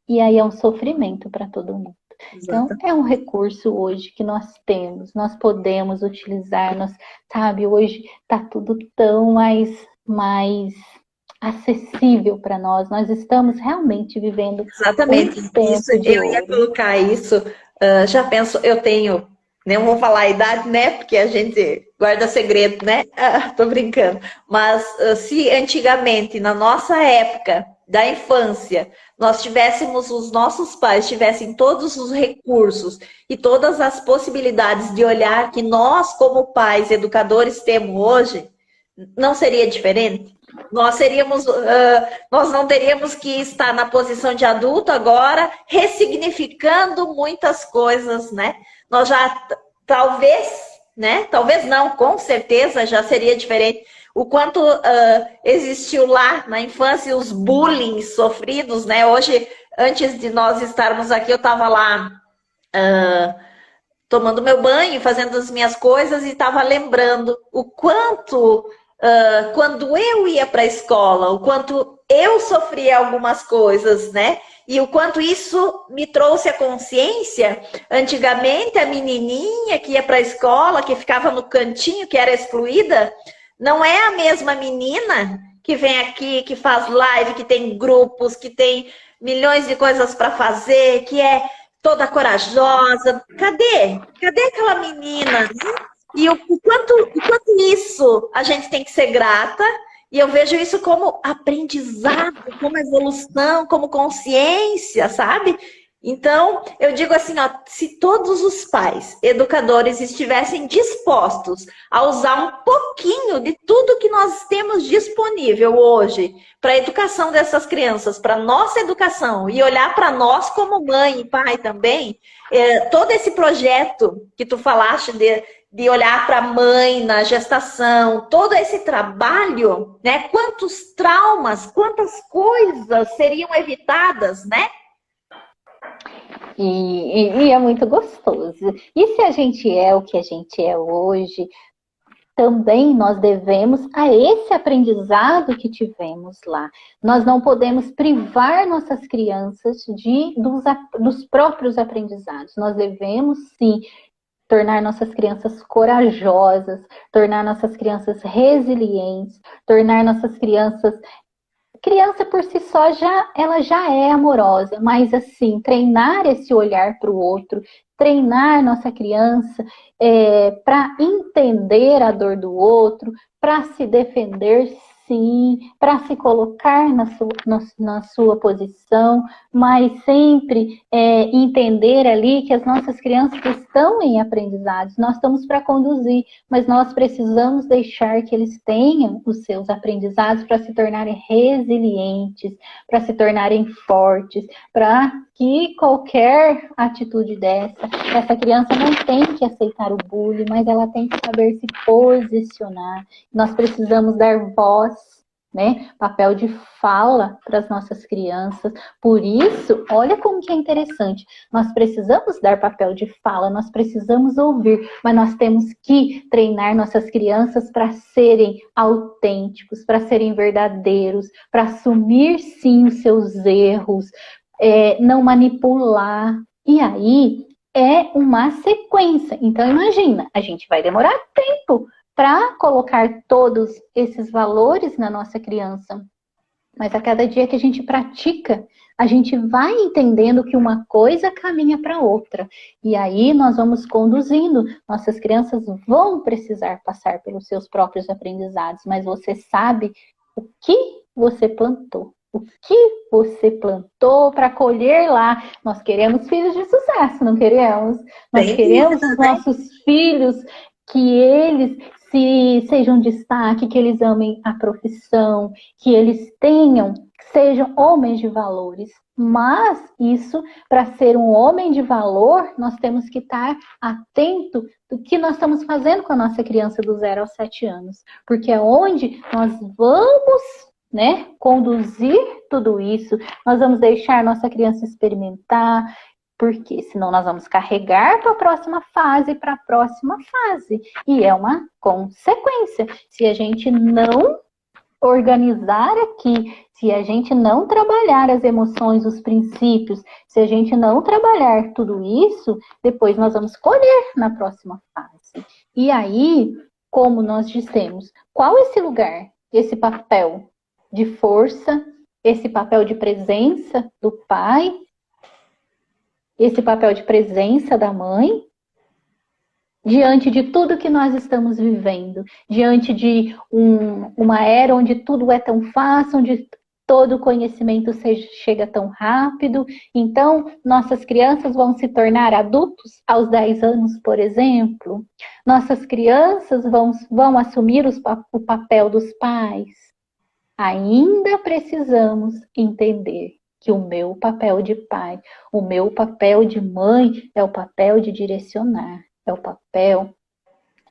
E aí é um sofrimento para todo mundo. Então, é um recurso hoje que nós temos, nós podemos utilizar, sabe, hoje está tudo tão mais acessível para nós. Nós estamos realmente vivendo Exatamente. um tempo Isso, de eu ia ouro. colocar isso. Já penso, eu tenho, nem vou falar a idade, né? Porque a gente guarda segredo, né? Tô brincando. Mas se antigamente, na nossa época da infância, nós tivéssemos, os nossos pais tivessem todos os recursos e todas as possibilidades de olhar que nós, como pais, educadores, temos hoje, não seria diferente? Nós não teríamos que estar na posição de adulto agora, ressignificando muitas coisas, né? Nós já, talvez, né? Talvez não, com certeza já seria diferente. O quanto existiu lá na infância os bullying sofridos, né? Hoje, antes de nós estarmos aqui, eu estava lá tomando meu banho, fazendo as minhas coisas e estava lembrando o quanto... quando eu ia para a escola, o quanto eu sofria algumas coisas, né? E o quanto isso me trouxe a consciência. Antigamente, a menininha que ia para a escola, que ficava no cantinho, que era excluída, não é a mesma menina que vem aqui, que faz live, que tem grupos, que tem milhões de coisas para fazer, que é toda corajosa. Cadê? Cadê aquela menina? E o quanto isso a gente tem que ser grata, e eu vejo isso como aprendizado, como evolução, como consciência, sabe? Então, eu digo assim, ó, se todos os pais, educadores, estivessem dispostos a usar um pouquinho de tudo que nós temos disponível hoje para a educação dessas crianças, para a nossa educação, e olhar para nós como mãe e pai também, todo esse projeto que tu falaste de olhar para a mãe na gestação, todo esse trabalho, né? Quantos traumas, quantas coisas seriam evitadas, né? E é muito gostoso. E se a gente é o que a gente é hoje, também nós devemos a esse aprendizado que tivemos lá. Nós não podemos privar nossas crianças dos próprios aprendizados. Nós devemos, sim, tornar nossas crianças corajosas, tornar nossas crianças resilientes, tornar nossas crianças... Criança por si só ela já é amorosa, mas assim, treinar esse olhar para o outro, treinar nossa criança para entender a dor do outro, para se defender, sim, para se colocar na sua posição, mas sempre entender ali que as nossas crianças estão em aprendizados, nós estamos para conduzir, mas nós precisamos deixar que eles tenham os seus aprendizados para se tornarem resilientes, para se tornarem fortes, para que qualquer atitude essa criança não tem que aceitar o bullying, mas ela tem que saber se posicionar. Nós precisamos dar voz, né? Papel de fala para as nossas crianças. Por isso, olha como que é interessante. Nós precisamos dar papel de fala, nós precisamos ouvir, mas nós temos que treinar nossas crianças para serem autênticos, para serem verdadeiros, para assumir sim os seus erros, não manipular. E aí é uma sequência. Então imagina, a gente vai demorar tempo para colocar todos esses valores na nossa criança. Mas a cada dia que a gente pratica, a gente vai entendendo que uma coisa caminha para outra. E aí nós vamos conduzindo. Nossas crianças vão precisar passar pelos seus próprios aprendizados, mas você sabe o que você plantou. O que você plantou para colher lá. Nós queremos filhos de sucesso, não queremos? Nós queremos os nossos filhos que eles sejam destaque, que eles amem a profissão, que eles sejam homens de valores. Mas isso, para ser um homem de valor, nós temos que estar atento do que nós estamos fazendo com a nossa criança do 0 aos 7 anos. Porque é onde nós vamos, né, conduzir tudo isso, nós vamos deixar nossa criança experimentar, porque senão nós vamos carregar para a próxima fase, e é uma consequência. Se a gente não organizar aqui, se a gente não trabalhar as emoções, os princípios, se a gente não trabalhar tudo isso, depois nós vamos colher na próxima fase. E aí, como nós dissemos, qual esse lugar, esse papel de força, esse papel de presença do pai, esse papel de presença da mãe, diante de tudo que nós estamos vivendo, diante de uma era onde tudo é tão fácil, onde todo conhecimento chega tão rápido. Então, nossas crianças vão se tornar adultos aos 10 anos, por exemplo. Nossas crianças vão assumir o papel dos pais. Ainda precisamos entender que o meu papel de pai, o meu papel de mãe é o papel de direcionar, é o papel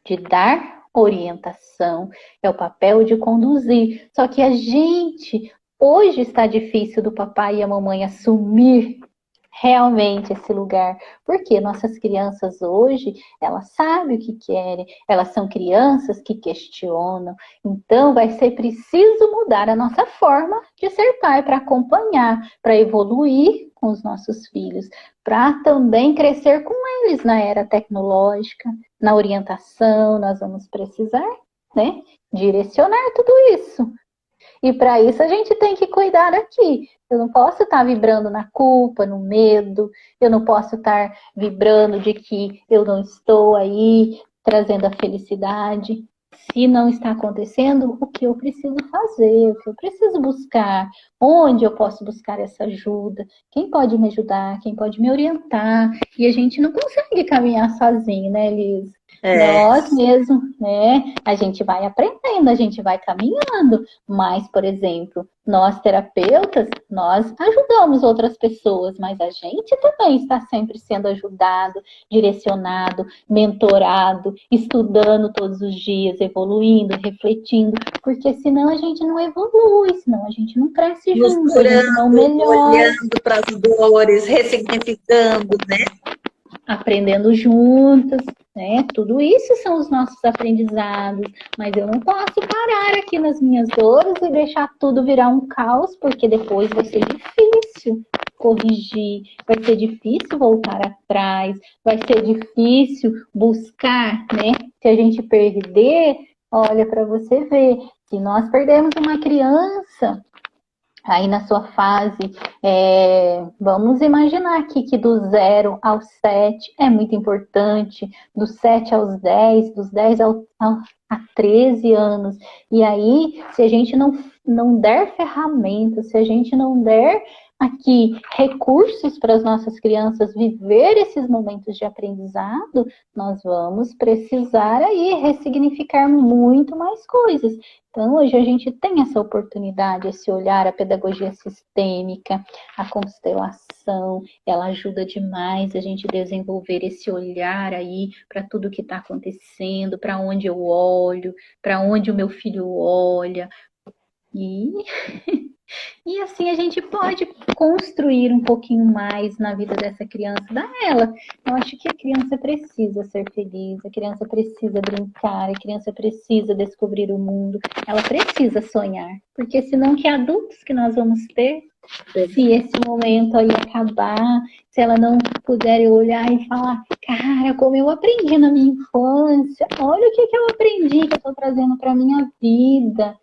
de dar orientação, é o papel de conduzir. Só que a gente, hoje está difícil do papai e a mamãe assumir realmente esse lugar, porque nossas crianças hoje, elas sabem o que querem, elas são crianças que questionam, então vai ser preciso mudar a nossa forma de ser pai, para acompanhar, para evoluir com os nossos filhos, para também crescer com eles na era tecnológica, na orientação, nós vamos precisar, né, direcionar tudo isso. E para isso a gente tem que cuidar aqui. Eu não posso estar vibrando na culpa, no medo. Eu não posso estar vibrando de que eu não estou aí trazendo a felicidade. Se não está acontecendo, o que eu preciso fazer? O que eu preciso buscar? Onde eu posso buscar essa ajuda? Quem pode me ajudar? Quem pode me orientar? E a gente não consegue caminhar sozinho, né, Liz? É, Nós mesmos, né? A gente vai aprendendo, a gente vai caminhando, mas, por exemplo, nós terapeutas, nós ajudamos outras pessoas, mas a gente também está sempre sendo ajudado, direcionado, mentorado, estudando todos os dias, evoluindo, refletindo, porque senão a gente não evolui, senão a gente não cresce nos junto, a gente não curando, melhora. olhando para as dores, ressignificando, né? Aprendendo juntas, né? Tudo isso são os nossos aprendizados, mas eu não posso parar aqui nas minhas dores e deixar tudo virar um caos, porque depois vai ser difícil corrigir, vai ser difícil voltar atrás, vai ser difícil buscar, né? Se a gente perder, olha para você ver, se nós perdemos uma criança aí na sua fase, vamos imaginar aqui que do 0 ao 7 é muito importante, do 7 aos 10, dos 10 a 13 anos. E aí, se a gente não der ferramentas, se a gente não der aqui recursos para as nossas crianças viver esses momentos de aprendizado, nós vamos precisar aí ressignificar muito mais coisas. Então, hoje a gente tem essa oportunidade, esse olhar, a pedagogia sistêmica, a constelação, ela ajuda demais a gente desenvolver esse olhar aí para tudo que está acontecendo, para onde eu olho, para onde o meu filho olha. E assim a gente pode construir um pouquinho mais na vida dessa criança, da ela. Eu acho que a criança precisa ser feliz, a criança precisa brincar, a criança precisa descobrir o mundo, ela precisa sonhar, porque senão que adultos que nós vamos ter, se esse momento aí acabar, se ela não puder olhar e falar, cara, como eu aprendi na minha infância, olha o que eu aprendi, que eu estou trazendo para minha vida.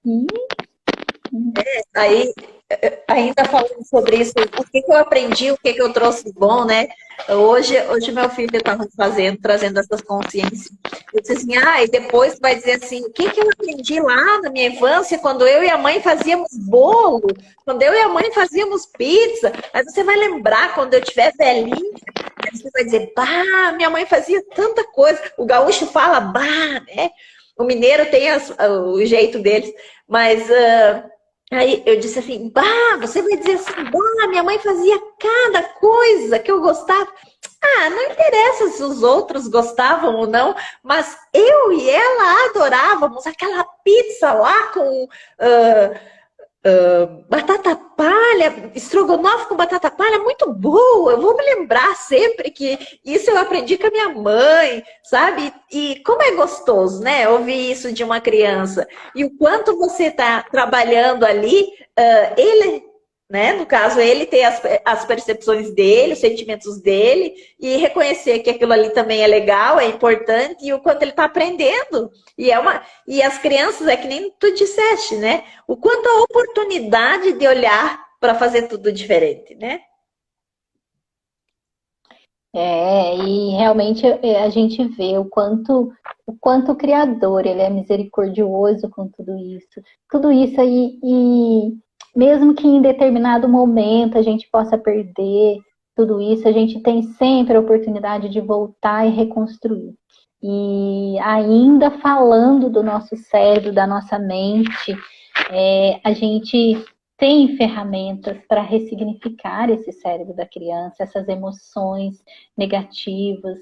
E Aí, ainda falando sobre isso, o que eu aprendi, o que eu trouxe de bom, né? Hoje meu filho estava trazendo essas consciências. Eu disse assim, e depois vai dizer assim, o que eu aprendi lá na minha infância, quando eu e a mãe fazíamos bolo, quando eu e a mãe fazíamos pizza. Aí você vai lembrar quando eu estiver velhinha, aí você vai dizer, bah, minha mãe fazia tanta coisa. O gaúcho fala, bah, né? O mineiro tem o jeito deles, mas... Aí eu disse assim, bah, você vai dizer assim, bah, minha mãe fazia cada coisa que eu gostava. Não interessa se os outros gostavam ou não, mas eu e ela adorávamos aquela pizza lá com batata palha, estrogonofe com batata palha, muito boa. Eu vou me lembrar sempre que isso eu aprendi com a minha mãe, sabe? E como é gostoso, né? Ouvir isso de uma criança. E o quanto você está trabalhando ali, ele, né? No caso, ele ter as percepções dele, os sentimentos dele, e reconhecer que aquilo ali também é legal, é importante, e o quanto ele está aprendendo. E as crianças, é que nem tu disseste, né? O quanto a oportunidade de olhar para fazer tudo diferente, né? E realmente a gente vê o quanto o Criador, ele é misericordioso com tudo isso. Tudo isso aí, e mesmo que em determinado momento a gente possa perder tudo isso, a gente tem sempre a oportunidade de voltar e reconstruir. E ainda falando do nosso cérebro, da nossa mente, a gente tem ferramentas para ressignificar esse cérebro da criança, essas emoções negativas,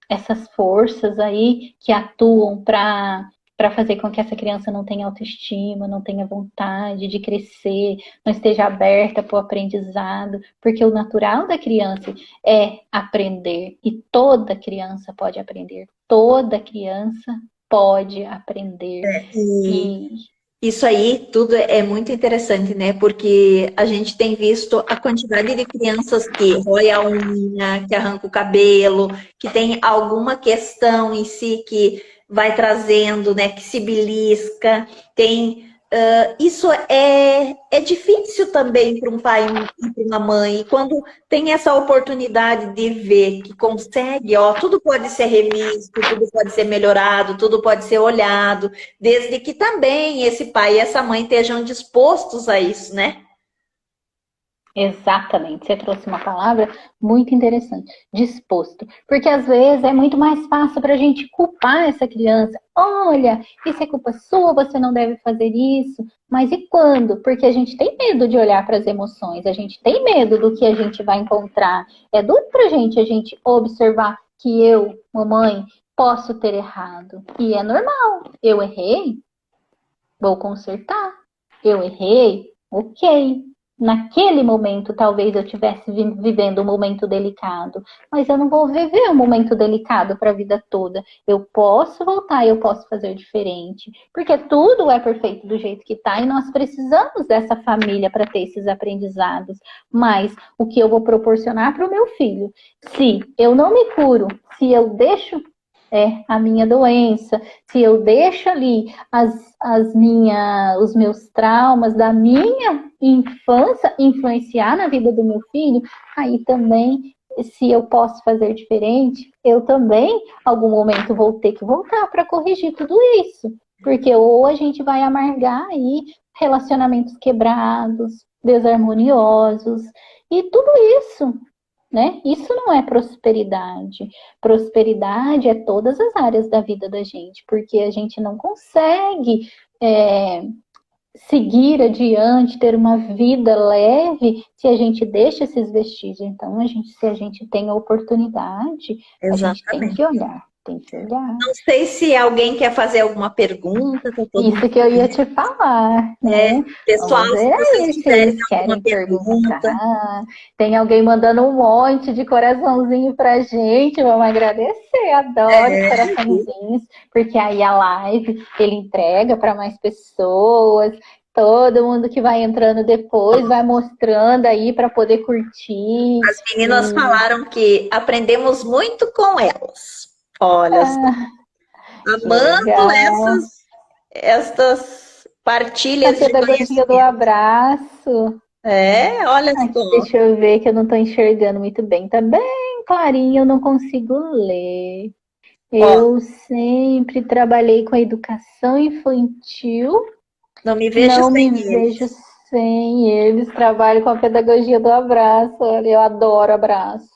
essas forças aí que atuam para fazer com que essa criança não tenha autoestima, não tenha vontade de crescer, não esteja aberta para o aprendizado, porque o natural da criança é aprender, e toda criança pode aprender, toda criança pode aprender. Isso aí tudo é muito interessante, né? Porque a gente tem visto a quantidade de crianças que rói a unha, que arranca o cabelo, que tem alguma questão em si que vai trazendo, né? Que se belisca, isso é difícil também para um pai e para uma mãe. E quando tem essa oportunidade de ver que consegue, tudo pode ser revisto, tudo pode ser melhorado, tudo pode ser olhado, desde que também esse pai e essa mãe estejam dispostos a isso, né? Exatamente, você trouxe uma palavra muito interessante, disposto. Porque às vezes é muito mais fácil para a gente culpar essa criança. Olha, isso é culpa sua, você não deve fazer isso. Mas e quando? Porque a gente tem medo de olhar para as emoções, a gente tem medo do que a gente vai encontrar. É duro para a gente observar que eu, mamãe, posso ter errado. E é normal. Eu errei, vou consertar. Eu errei, ok. Naquele momento, talvez eu estivesse vivendo um momento delicado, mas eu não vou viver um momento delicado para a vida toda. Eu posso voltar, eu posso fazer diferente, porque tudo é perfeito do jeito que está e nós precisamos dessa família para ter esses aprendizados. Mas o que eu vou proporcionar para o meu filho, se eu não me curo, se eu deixo a minha doença, se eu deixo ali os meus traumas da minha infância influenciar na vida do meu filho, aí também, se eu posso fazer diferente, eu também, algum momento, vou ter que voltar para corrigir tudo isso. Porque ou a gente vai amargar aí relacionamentos quebrados, desarmoniosos, e tudo isso, né? Isso não é prosperidade. Prosperidade é todas as áreas da vida da gente, porque a gente não consegue seguir adiante, ter uma vida leve, se a gente deixa esses vestígios. Então, se a gente tem a oportunidade, a gente tem Exatamente. que olhar, tem que olhar. Não sei se alguém quer fazer alguma pergunta, tá todo mundo. Isso que eu ia te falar, né? Pessoal, Vamos se ver vocês aí se tiverem eles alguma querem pergunta, perguntar. Tem alguém mandando um monte de coraçãozinho pra gente. Vamos agradecer, adoro os coraçãozinhos, porque aí a live ele entrega para mais pessoas. Todo mundo que vai entrando depois vai mostrando aí para poder curtir. as meninas falaram que aprendemos muito com elas. Olha, amando estas A partilhas de pedagogia do conhecimento. abraço. Olha Aqui, só. deixa eu ver que eu não estou enxergando muito bem. Tá bem clarinho, eu não consigo ler. Ó, Eu sempre trabalhei com a educação infantil, não me vejo não sem me vejo eles. sem eles. Trabalho com a pedagogia do abraço. Olha, eu adoro abraço.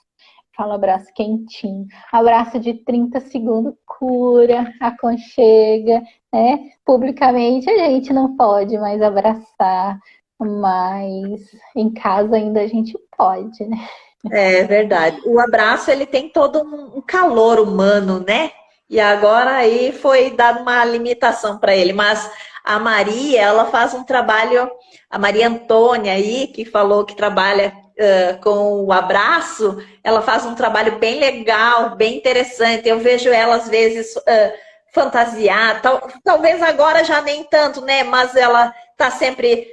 Falo abraço quentinho. Abraço de 30 segundos, cura, aconchega, né? Publicamente a gente não pode mais abraçar, mas em casa ainda a gente pode, né? É verdade. O abraço, ele tem todo um calor humano, né? E agora aí foi dado uma limitação para ele. Mas a Maria, ela faz um trabalho, a Maria Antônia aí, que falou que trabalha com o abraço, ela faz um trabalho bem legal, bem interessante. Eu vejo ela, às vezes, fantasiar, talvez agora já nem tanto, né? Mas ela tá sempre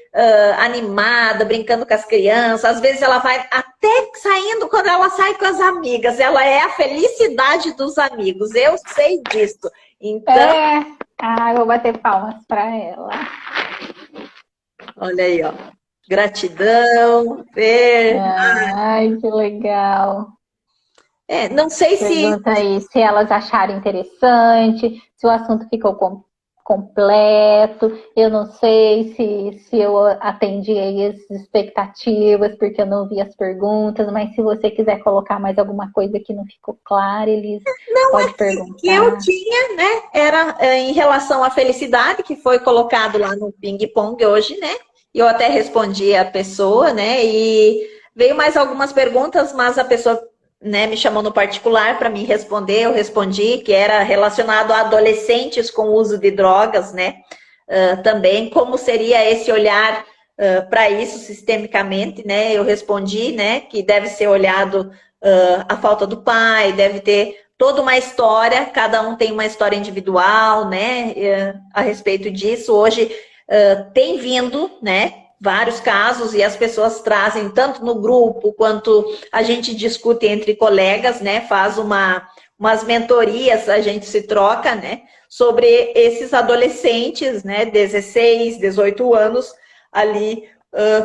animada, brincando com as crianças. Às vezes ela vai até saindo, quando ela sai com as amigas. Ela é a felicidade dos amigos. Eu sei disso. Então, eu vou bater palmas para ela. olha aí, ó. Gratidão, Fer. Ai, que legal. Não sei se... Pergunta aí se elas acharam interessante, se o assunto ficou completo. Eu não sei se eu atendi aí as expectativas, porque eu não vi as perguntas, mas se você quiser colocar mais alguma coisa que não ficou clara, eles podem perguntar. Que eu tinha, né, era em relação à felicidade, que foi colocado lá no ping-pong hoje, né? E eu até respondi a pessoa, né? E veio mais algumas perguntas, mas a pessoa, né, me chamou no particular para me responder, eu respondi, que era relacionado a adolescentes com uso de drogas, né? Também, como seria esse olhar para isso sistemicamente, né? Eu respondi, né, que deve ser olhado a falta do pai, deve ter toda uma história, cada um tem uma história individual, né, a respeito disso. Hoje tem vindo, né, vários casos e as pessoas trazem tanto no grupo quanto a gente discute entre colegas, né, faz umas mentorias, a gente se troca, né, sobre esses adolescentes, né, 16, 18 anos ali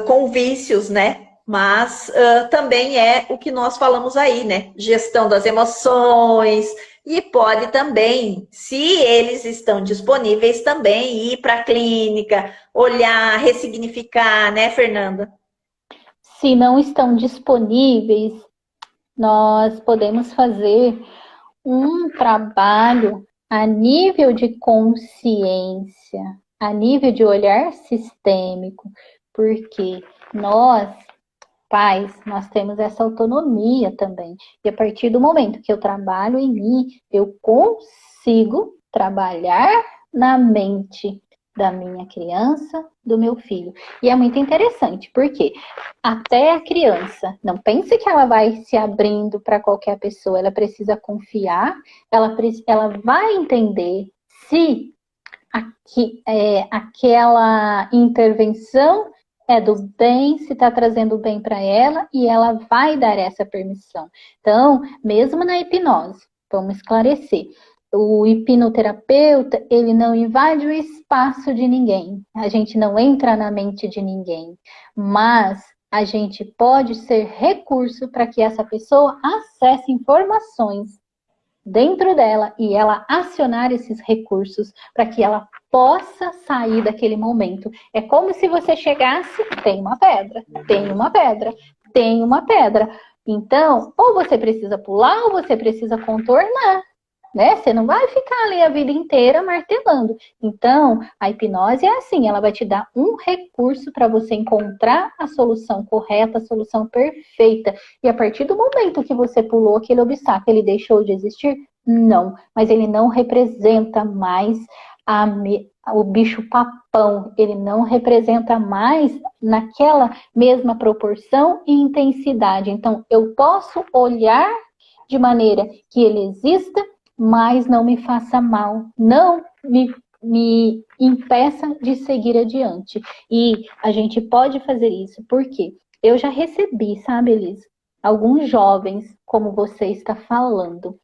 com vícios, né, mas também é o que nós falamos aí, né, gestão das emoções. E pode também, se eles estão disponíveis, também ir para a clínica, olhar, ressignificar, né, Fernanda? se não estão disponíveis, nós podemos fazer um trabalho a nível de consciência, a nível de olhar sistêmico, porque nós, pais, nós temos essa autonomia também. E a partir do momento que eu trabalho em mim, eu consigo trabalhar na mente da minha criança, do meu filho. E é muito interessante, porque até a criança, não pense que ela vai se abrindo para qualquer pessoa, ela precisa confiar, ela vai entender se aquela intervenção é do bem, se está trazendo bem para ela, e ela vai dar essa permissão. Então, mesmo na hipnose, vamos esclarecer, o hipnoterapeuta, ele não invade o espaço de ninguém, a gente não entra na mente de ninguém, mas a gente pode ser recurso para que essa pessoa acesse informações dentro dela e ela acionar esses recursos para que ela possa sair daquele momento. É como se você chegasse, tem uma pedra, tem uma pedra, tem uma pedra. Então, ou você precisa pular ou você precisa contornar, né? Você não vai ficar ali a vida inteira martelando. Então, a hipnose é assim, ela vai te dar um recurso para você encontrar a solução correta, a solução perfeita. E a partir do momento que você pulou aquele obstáculo, ele deixou de existir? Não, mas ele não representa mais o bicho papão, ele não representa mais naquela mesma proporção e intensidade. Então, eu posso olhar de maneira que ele exista, mas não me faça mal, não me impeça de seguir adiante. E a gente pode fazer isso, porque eu já recebi, sabe, Elis, alguns jovens, como você está falando.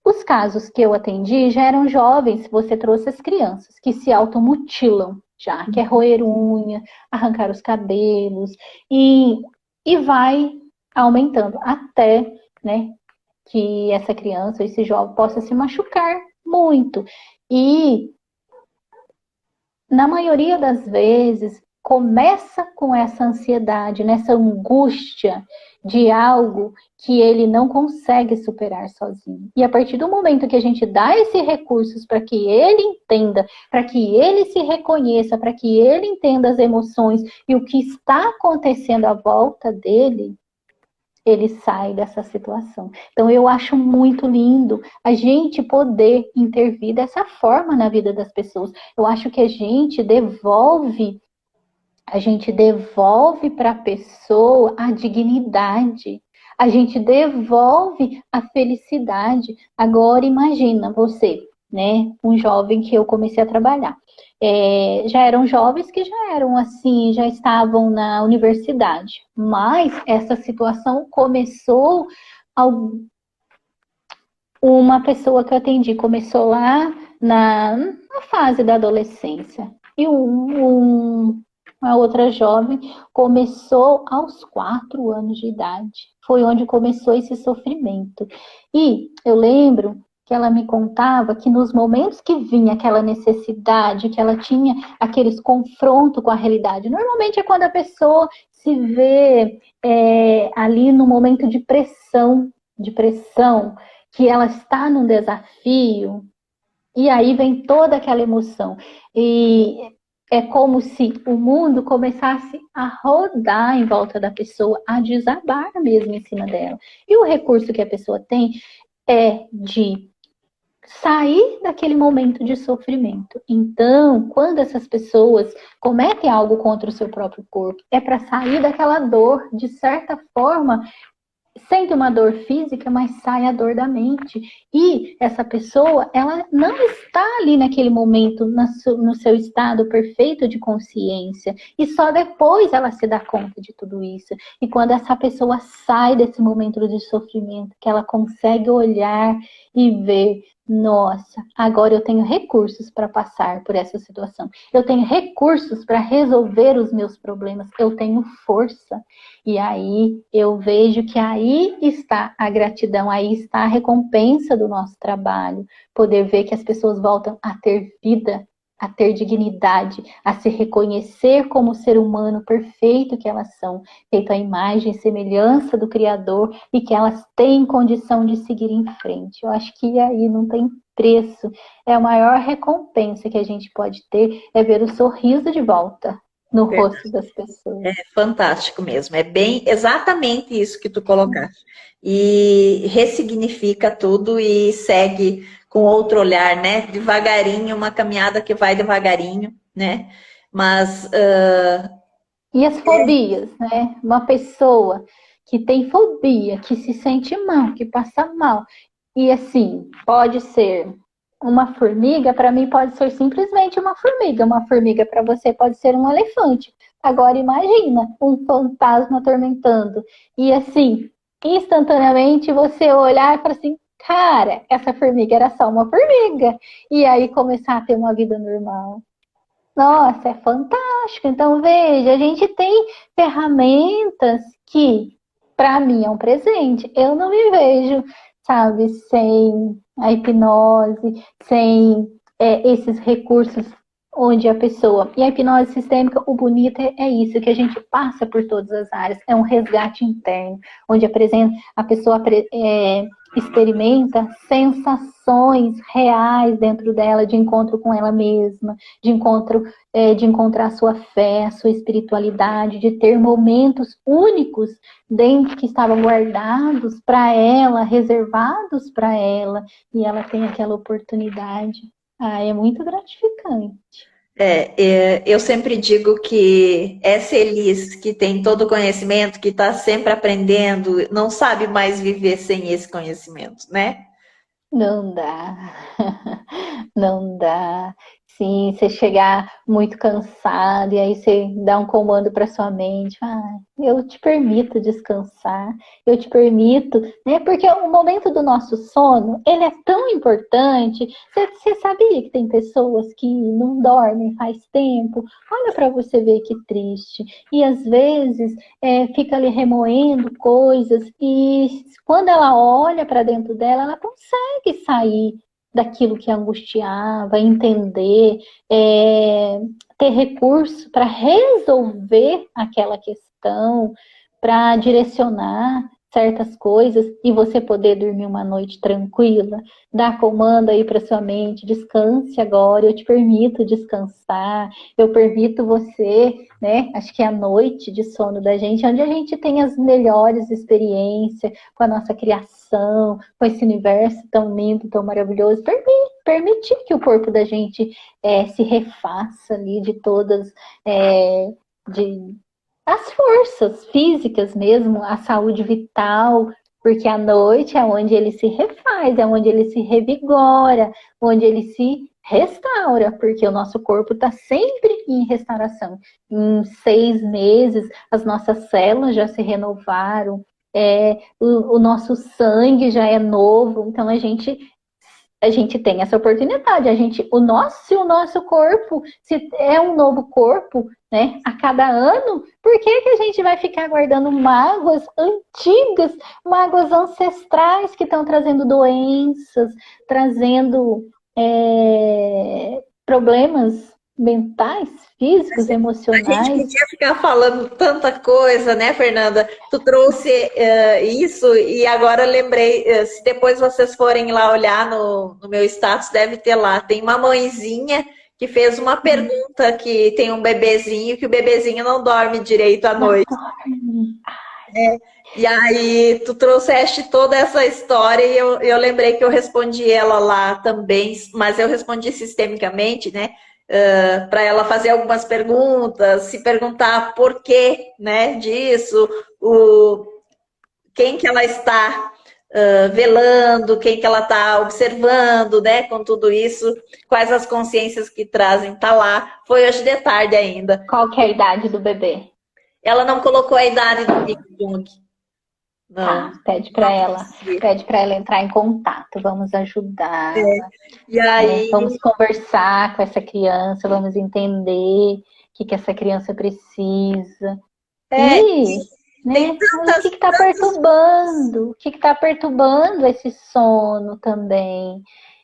Os casos que eu atendi já eram jovens, você trouxe as crianças, que se automutilam já, que é roer unha, arrancar os cabelos, e vai aumentando até, né, que essa criança, esse jovem, possa se machucar muito. E, na maioria das vezes, começa com essa ansiedade, nessa angústia de algo que ele não consegue superar sozinho. E a partir do momento que a gente dá esses recursos para que ele entenda, para que ele se reconheça, para que ele entenda as emoções e o que está acontecendo à volta dele, ele sai dessa situação. Então, eu acho muito lindo a gente poder intervir dessa forma na vida das pessoas. Eu acho que a gente devolve para a pessoa a dignidade. A gente devolve a felicidade. Agora, imagina você, né? Um jovem que eu comecei a trabalhar. Já eram jovens que já eram assim, já estavam na universidade. Mas essa situação começou, uma pessoa que eu atendi começou lá na fase da adolescência. E uma outra jovem começou aos 4 anos de idade. Foi onde começou esse sofrimento. E eu lembro que ela me contava que nos momentos que vinha aquela necessidade, que ela tinha aqueles confrontos com a realidade, normalmente é quando a pessoa se vê ali no momento de pressão, que ela está num desafio, e aí vem toda aquela emoção. E é como se o mundo começasse a rodar em volta da pessoa, a desabar mesmo em cima dela. E o recurso que a pessoa tem é de sair daquele momento de sofrimento. Então, quando essas pessoas cometem algo contra o seu próprio corpo, é para sair daquela dor, de certa forma, sente uma dor física, mas sai a dor da mente. E essa pessoa, ela não está ali naquele momento no seu estado perfeito de consciência. E só depois ela se dá conta de tudo isso. E quando essa pessoa sai desse momento de sofrimento, que ela consegue olhar e ver, nossa, agora eu tenho recursos para passar por essa situação. Eu tenho recursos para resolver os meus problemas. Eu tenho força. E aí eu vejo que aí está a gratidão, aí está a recompensa do nosso trabalho. Poder ver que as pessoas voltam a ter vida, a ter dignidade, a se reconhecer como ser humano perfeito que elas são, feito à imagem e semelhança do Criador, e que elas têm condição de seguir em frente. Eu acho que aí não tem preço. É a maior recompensa que a gente pode ter, é ver o sorriso de volta no rosto das pessoas. É fantástico mesmo, é bem exatamente isso que tu colocaste. E ressignifica tudo e segue com outro olhar, né? Devagarinho, uma caminhada que vai devagarinho, né? Mas E as fobias, né? Uma pessoa que tem fobia, que se sente mal, que passa mal. E assim, pode ser uma formiga, para mim pode ser simplesmente uma formiga. Uma formiga para você pode ser um elefante. Agora imagina um fantasma atormentando. E assim, instantaneamente você olhar e falar assim, cara, essa formiga era só uma formiga. E aí começar a ter uma vida normal. Nossa, é fantástico. Então, veja, a gente tem ferramentas que, para mim, é um presente. Eu não me vejo, sabe, sem a hipnose, sem esses recursos onde a pessoa... E a hipnose sistêmica, o bonito é isso, que a gente passa por todas as áreas. É um resgate interno, onde a pessoa experimenta sensações reais dentro dela, de encontro com ela mesma, de encontrar a sua fé, a sua espiritualidade, de ter momentos únicos dentro que estavam guardados para ela, reservados para ela, e ela tem aquela oportunidade. Ah, é muito gratificante. eu sempre digo que essa Elis, que tem todo o conhecimento, que está sempre aprendendo, não sabe mais viver sem esse conhecimento, né? Não dá, não dá. Sim, você chegar muito cansado e aí você dá um comando para sua mente. Ah, eu te permito descansar, eu te permito, né? Porque o momento do nosso sono, ele é tão importante. Você sabia que tem pessoas que não dormem faz tempo? Olha para você ver que triste. E às vezes fica ali remoendo coisas e quando ela olha para dentro dela, ela consegue sair daquilo que angustiava, entender, ter recurso para resolver aquela questão, para direcionar certas coisas e você poder dormir uma noite tranquila, dar comando aí para sua mente, descanse agora, eu te permito descansar, eu permito você, né? Acho que é a noite de sono da gente, onde a gente tem as melhores experiências com a nossa criação, com esse universo tão lindo, tão maravilhoso, permitir que o corpo da gente se refaça ali de todas, de as forças físicas mesmo, a saúde vital, porque a noite é onde ele se refaz, é onde ele se revigora, onde ele se restaura, porque o nosso corpo está sempre em restauração. Em 6 meses, as nossas células já se renovaram, o nosso sangue já é novo, então a gente tem essa oportunidade. Se o nosso corpo se é um novo corpo, né, a cada ano, por que a gente vai ficar guardando mágoas antigas, mágoas ancestrais que estão trazendo doenças, trazendo problemas mentais, físicos, emocionais? A gente podia ficar falando tanta coisa, né, Fernanda? Tu trouxe isso e agora lembrei, se depois vocês forem lá olhar no meu status, deve ter lá, tem uma mãezinha que fez uma pergunta, que tem um bebezinho, que o bebezinho não dorme direito à noite. E aí tu trouxeste toda essa história e eu lembrei que eu respondi ela lá também, mas eu respondi sistemicamente, né? Para ela fazer algumas perguntas, se perguntar por quê, né, disso, quem que ela está velando, quem que ela está observando, né, com tudo isso, quais as consciências que trazem, tá lá. Foi hoje de tarde ainda. Qual que é a idade do bebê? Ela não colocou a idade do Big Jung. Não. Tá, pede para ela entrar em contato, vamos ajudar. E aí, vamos conversar com essa criança, vamos entender o que essa criança precisa. Né, o que está perturbando? O que está perturbando esse sono também?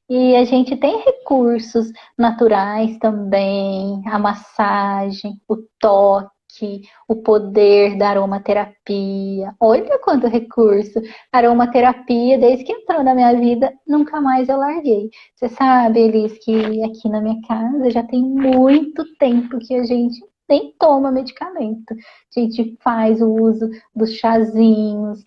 E a gente tem recursos naturais também, a massagem, o toque, o poder da aromaterapia. Olha quanto recurso! Aromaterapia, desde que entrou na minha vida, nunca mais eu larguei. Você sabe, Elis, que aqui na minha casa já tem muito tempo que a gente nem toma medicamento. A gente faz o uso dos chazinhos,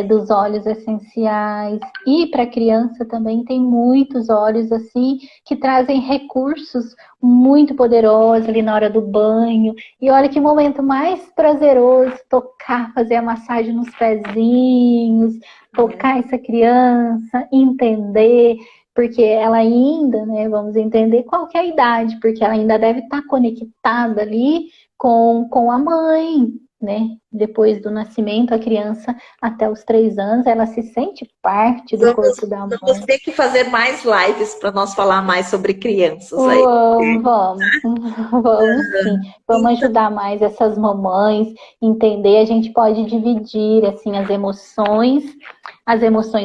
dos óleos essenciais. E para criança também tem muitos óleos assim que trazem recursos muito poderosos ali na hora do banho. E olha que momento mais prazeroso tocar, fazer a massagem nos pezinhos, tocar essa criança, entender, porque ela ainda, né, vamos entender qual que é a idade, porque ela ainda deve estar conectada ali com a mãe, né? Depois do nascimento, a criança, até os 3 anos, ela se sente parte do corpo da mãe. Vamos ter que fazer mais lives para nós falar mais sobre crianças aí. Vamos sim. Vamos ajudar mais essas mamães, entender. A gente pode dividir assim as emoções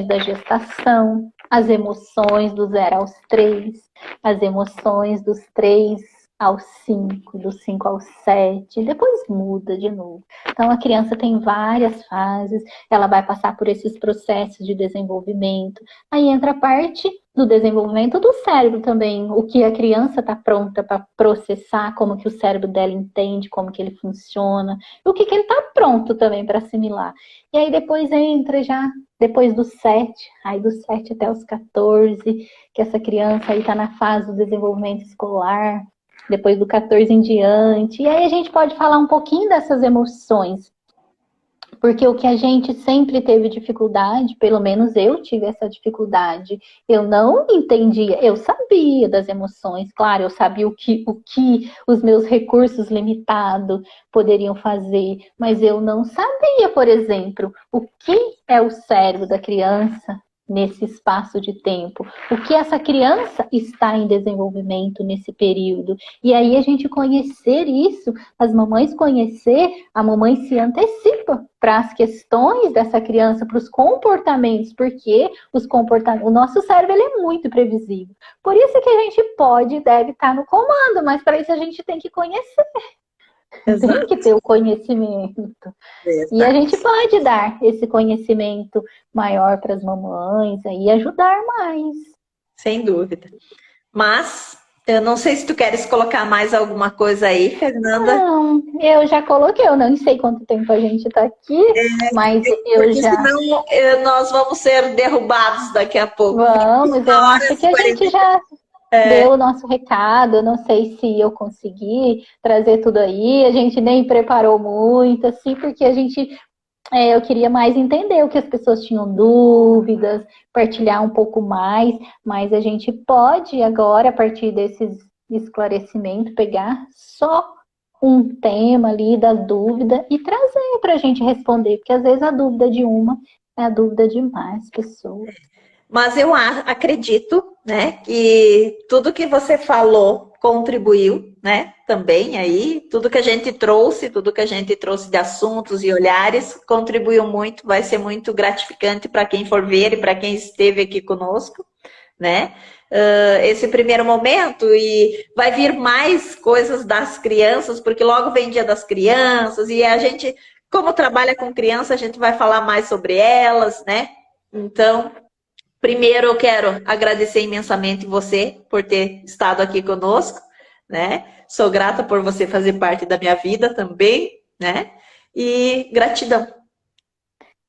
da gestação, as emoções do 0 aos 3, as emoções dos 3 aos 5, dos 5 aos 7, depois muda de novo. Então a criança tem várias fases, ela vai passar por esses processos de desenvolvimento. Aí entra a parte do desenvolvimento do cérebro também, o que a criança está pronta para processar, como que o cérebro dela entende, como que ele funciona, o que ele está pronto também para assimilar. E aí depois entra já, depois dos 7, aí dos 7 até os 14, que essa criança aí está na fase do desenvolvimento escolar, depois do 14 em diante. E aí a gente pode falar um pouquinho dessas emoções, porque o que a gente sempre teve dificuldade, pelo menos eu tive essa dificuldade, eu não entendia, eu sabia das emoções, claro, eu sabia o que os meus recursos limitados poderiam fazer, mas eu não sabia, por exemplo, o que é o cérebro da criança nesse espaço de tempo, o que essa criança está em desenvolvimento nesse período. E aí a gente conhecer isso, as mamães conhecer, a mamãe se antecipa para as questões dessa criança, para os comportamentos, porque o nosso cérebro ele é muito previsível. Por isso que a gente pode e deve estar no comando, mas para isso a gente tem que conhecer. Exato. Tem que ter o conhecimento. Exato. E a gente pode dar esse conhecimento maior para as mamães e ajudar mais. Sem dúvida. Mas eu não sei se tu queres colocar mais alguma coisa aí, Fernanda. Não, eu já coloquei, eu não sei quanto tempo a gente está aqui, mas eu já... Senão nós vamos ser derrubados daqui a pouco. Vamos, eu acho que a gente já... deu o nosso recado, eu não sei se eu consegui trazer tudo aí, a gente nem preparou muito, assim, porque a gente, eu queria mais entender o que as pessoas tinham dúvidas, partilhar um pouco mais, mas a gente pode agora, a partir desses esclarecimentos, pegar só um tema ali da dúvida e trazer para a gente responder, porque às vezes a dúvida de uma é a dúvida de mais pessoas. Mas eu acredito, né, que tudo que você falou contribuiu, né, também aí, tudo que a gente trouxe de assuntos e olhares, contribuiu muito, vai ser muito gratificante para quem for ver e para quem esteve aqui conosco, né, esse primeiro momento, e vai vir mais coisas das crianças, porque logo vem Dia das Crianças, e a gente, como trabalha com criança, a gente vai falar mais sobre elas, né, então... Primeiro, eu quero agradecer imensamente você por ter estado aqui conosco, né? Sou grata por você fazer parte da minha vida também, né? E gratidão.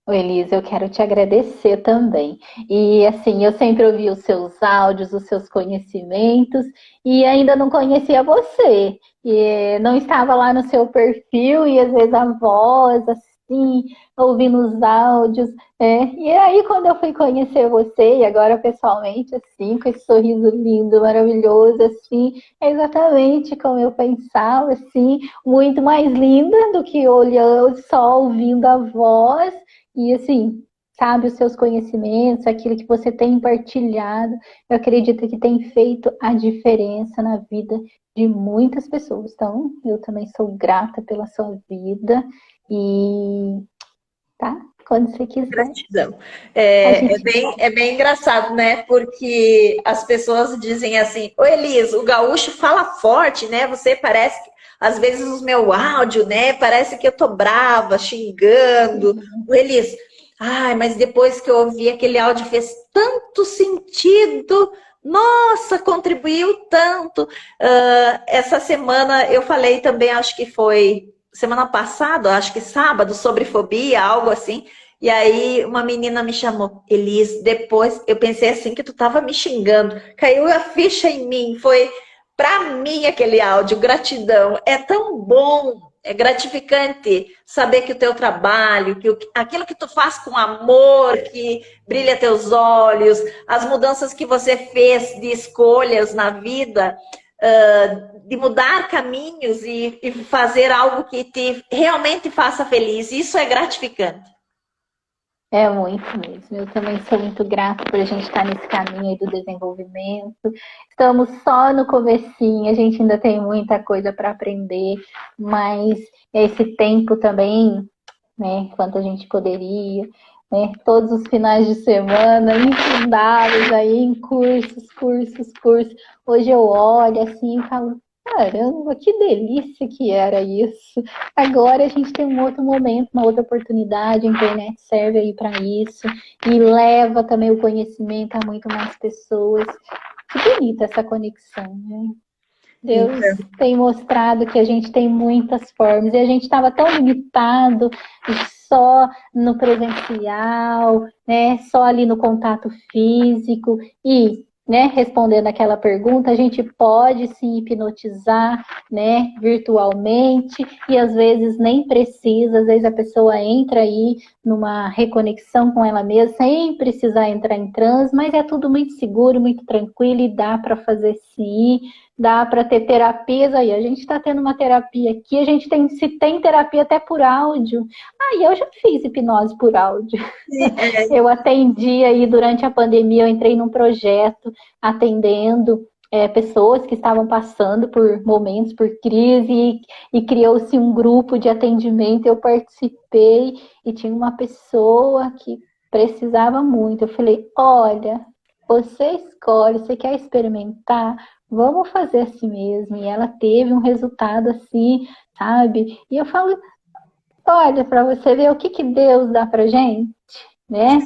Oi, Elisa, eu quero te agradecer também. E assim, eu sempre ouvi os seus áudios, os seus conhecimentos, e ainda não conhecia você. E não estava lá no seu perfil, e às vezes a voz, assim, ouvindo os áudios. E aí, quando eu fui conhecer você, e agora pessoalmente, assim, com esse sorriso lindo, maravilhoso, assim, é exatamente como eu pensava, assim, muito mais linda do que olhando, só ouvindo a voz. E assim, sabe, os seus conhecimentos, aquilo que você tem partilhado, eu acredito que tem feito a diferença na vida de muitas pessoas. Então, eu também sou grata pela sua vida e tá? quando você quiser. Gratidão. A É, gente é bem engraçado, né? Porque as pessoas dizem assim, ô Elis, o gaúcho fala forte, né? Você parece que, às vezes, o meu áudio, né? Parece que eu tô brava, xingando. O Elis, ai, mas depois que eu ouvi aquele áudio fez tanto sentido. Nossa, contribuiu tanto. Essa semana eu falei também, acho que foi semana passada, acho que sábado, sobre fobia, algo assim. E aí uma menina me chamou, Elis, depois eu pensei assim que tu tava me xingando. Caiu a ficha em mim, foi pra mim aquele áudio, gratidão. É tão bom, é gratificante saber que o teu trabalho, aquilo que tu faz com amor, que brilha teus olhos, as mudanças que você fez de escolhas na vida, de mudar caminhos e fazer algo que te realmente faça feliz. Isso é gratificante. é muito mesmo. Eu também sou muito grata por a gente estar nesse caminho aí do desenvolvimento. Estamos só no comecinho, a gente ainda tem muita coisa para aprender, mas esse tempo também, né, quanto a gente poderia, né, todos os finais de semana, infundados aí em cursos. Hoje eu olho assim e falo, caramba, que delícia que era isso. Agora a gente tem um outro momento, uma outra oportunidade, a internet serve aí para isso e leva também o conhecimento a muito mais pessoas. Que bonita essa conexão, né? Deus tem mostrado que a gente tem muitas formas e a gente estava tão limitado só no presencial, né? Só ali no contato físico e, né? Respondendo aquela pergunta, a gente pode se hipnotizar, né? Virtualmente e às vezes nem precisa, às vezes a pessoa entra aí numa reconexão com ela mesma sem precisar entrar em transe, mas é tudo muito seguro, muito tranquilo e dá para fazer sim. Dá para ter terapias aí. A gente está tendo uma terapia aqui, a gente tem, se tem terapia até por áudio. Ah, e eu já fiz hipnose por áudio. Eu atendi aí durante a pandemia, eu entrei num projeto atendendo pessoas que estavam passando por momentos, por crise, e criou-se um grupo de atendimento, eu participei e tinha uma pessoa que precisava muito. Eu falei, olha, você escolhe, você quer experimentar? Vamos fazer assim mesmo. E ela teve um resultado assim, sabe? E eu falo, olha, para você ver o que Deus dá pra gente, né?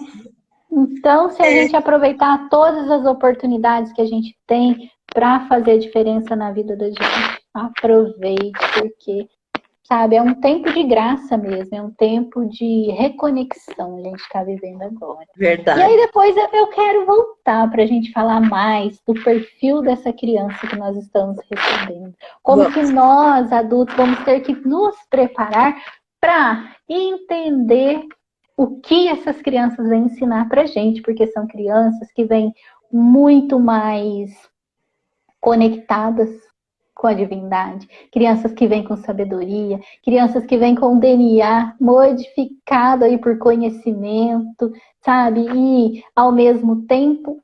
Então, se a gente aproveitar todas as oportunidades que a gente tem para fazer a diferença na vida da gente, aproveite, porque, sabe, é um tempo de graça mesmo, é um tempo de reconexão a gente está vivendo agora. Verdade. E aí depois eu quero voltar para a gente falar mais do perfil dessa criança que nós estamos recebendo. Como que nós, adultos, vamos ter que nos preparar para entender o que essas crianças vêm ensinar para a gente, porque são crianças que vêm muito mais conectadas com a divindade, crianças que vêm com sabedoria, crianças que vêm com DNA modificado aí por conhecimento, sabe? E, ao mesmo tempo,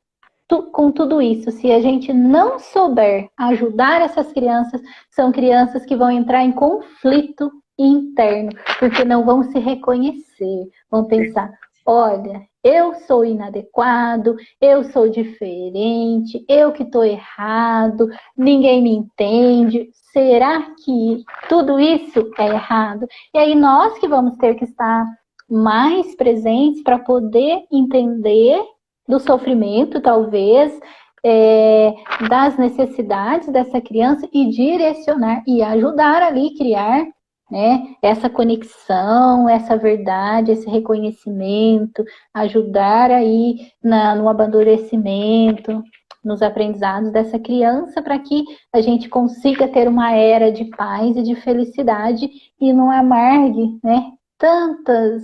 com tudo isso, se a gente não souber ajudar essas crianças, são crianças que vão entrar em conflito interno, porque não vão se reconhecer, vão pensar, olha, eu sou inadequado, eu sou diferente, eu que estou errado, ninguém me entende. Será que tudo isso é errado? E aí nós que vamos ter que estar mais presentes para poder entender do sofrimento, talvez, das necessidades dessa criança e direcionar e ajudar ali, criar, né, essa conexão, essa verdade, esse reconhecimento, ajudar aí no amadurecimento, nos aprendizados dessa criança, para que a gente consiga ter uma era de paz e de felicidade e não amargue, né, tantas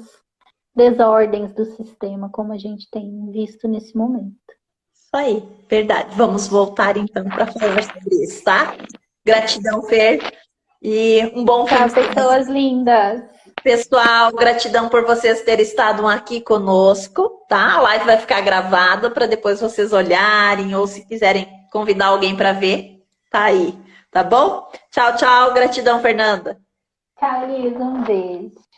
desordens do sistema como a gente tem visto nesse momento. Isso aí, verdade. Vamos voltar então para falar sobre isso, tá? Gratidão, Fer. E um bom fim de semana. Pessoas lindas. Pessoal, gratidão por vocês terem estado aqui conosco, tá? A live vai ficar gravada para depois vocês olharem ou se quiserem convidar alguém para ver, tá aí, tá bom? Tchau, tchau. Gratidão, Fernanda. Tchau, Liz. Um beijo.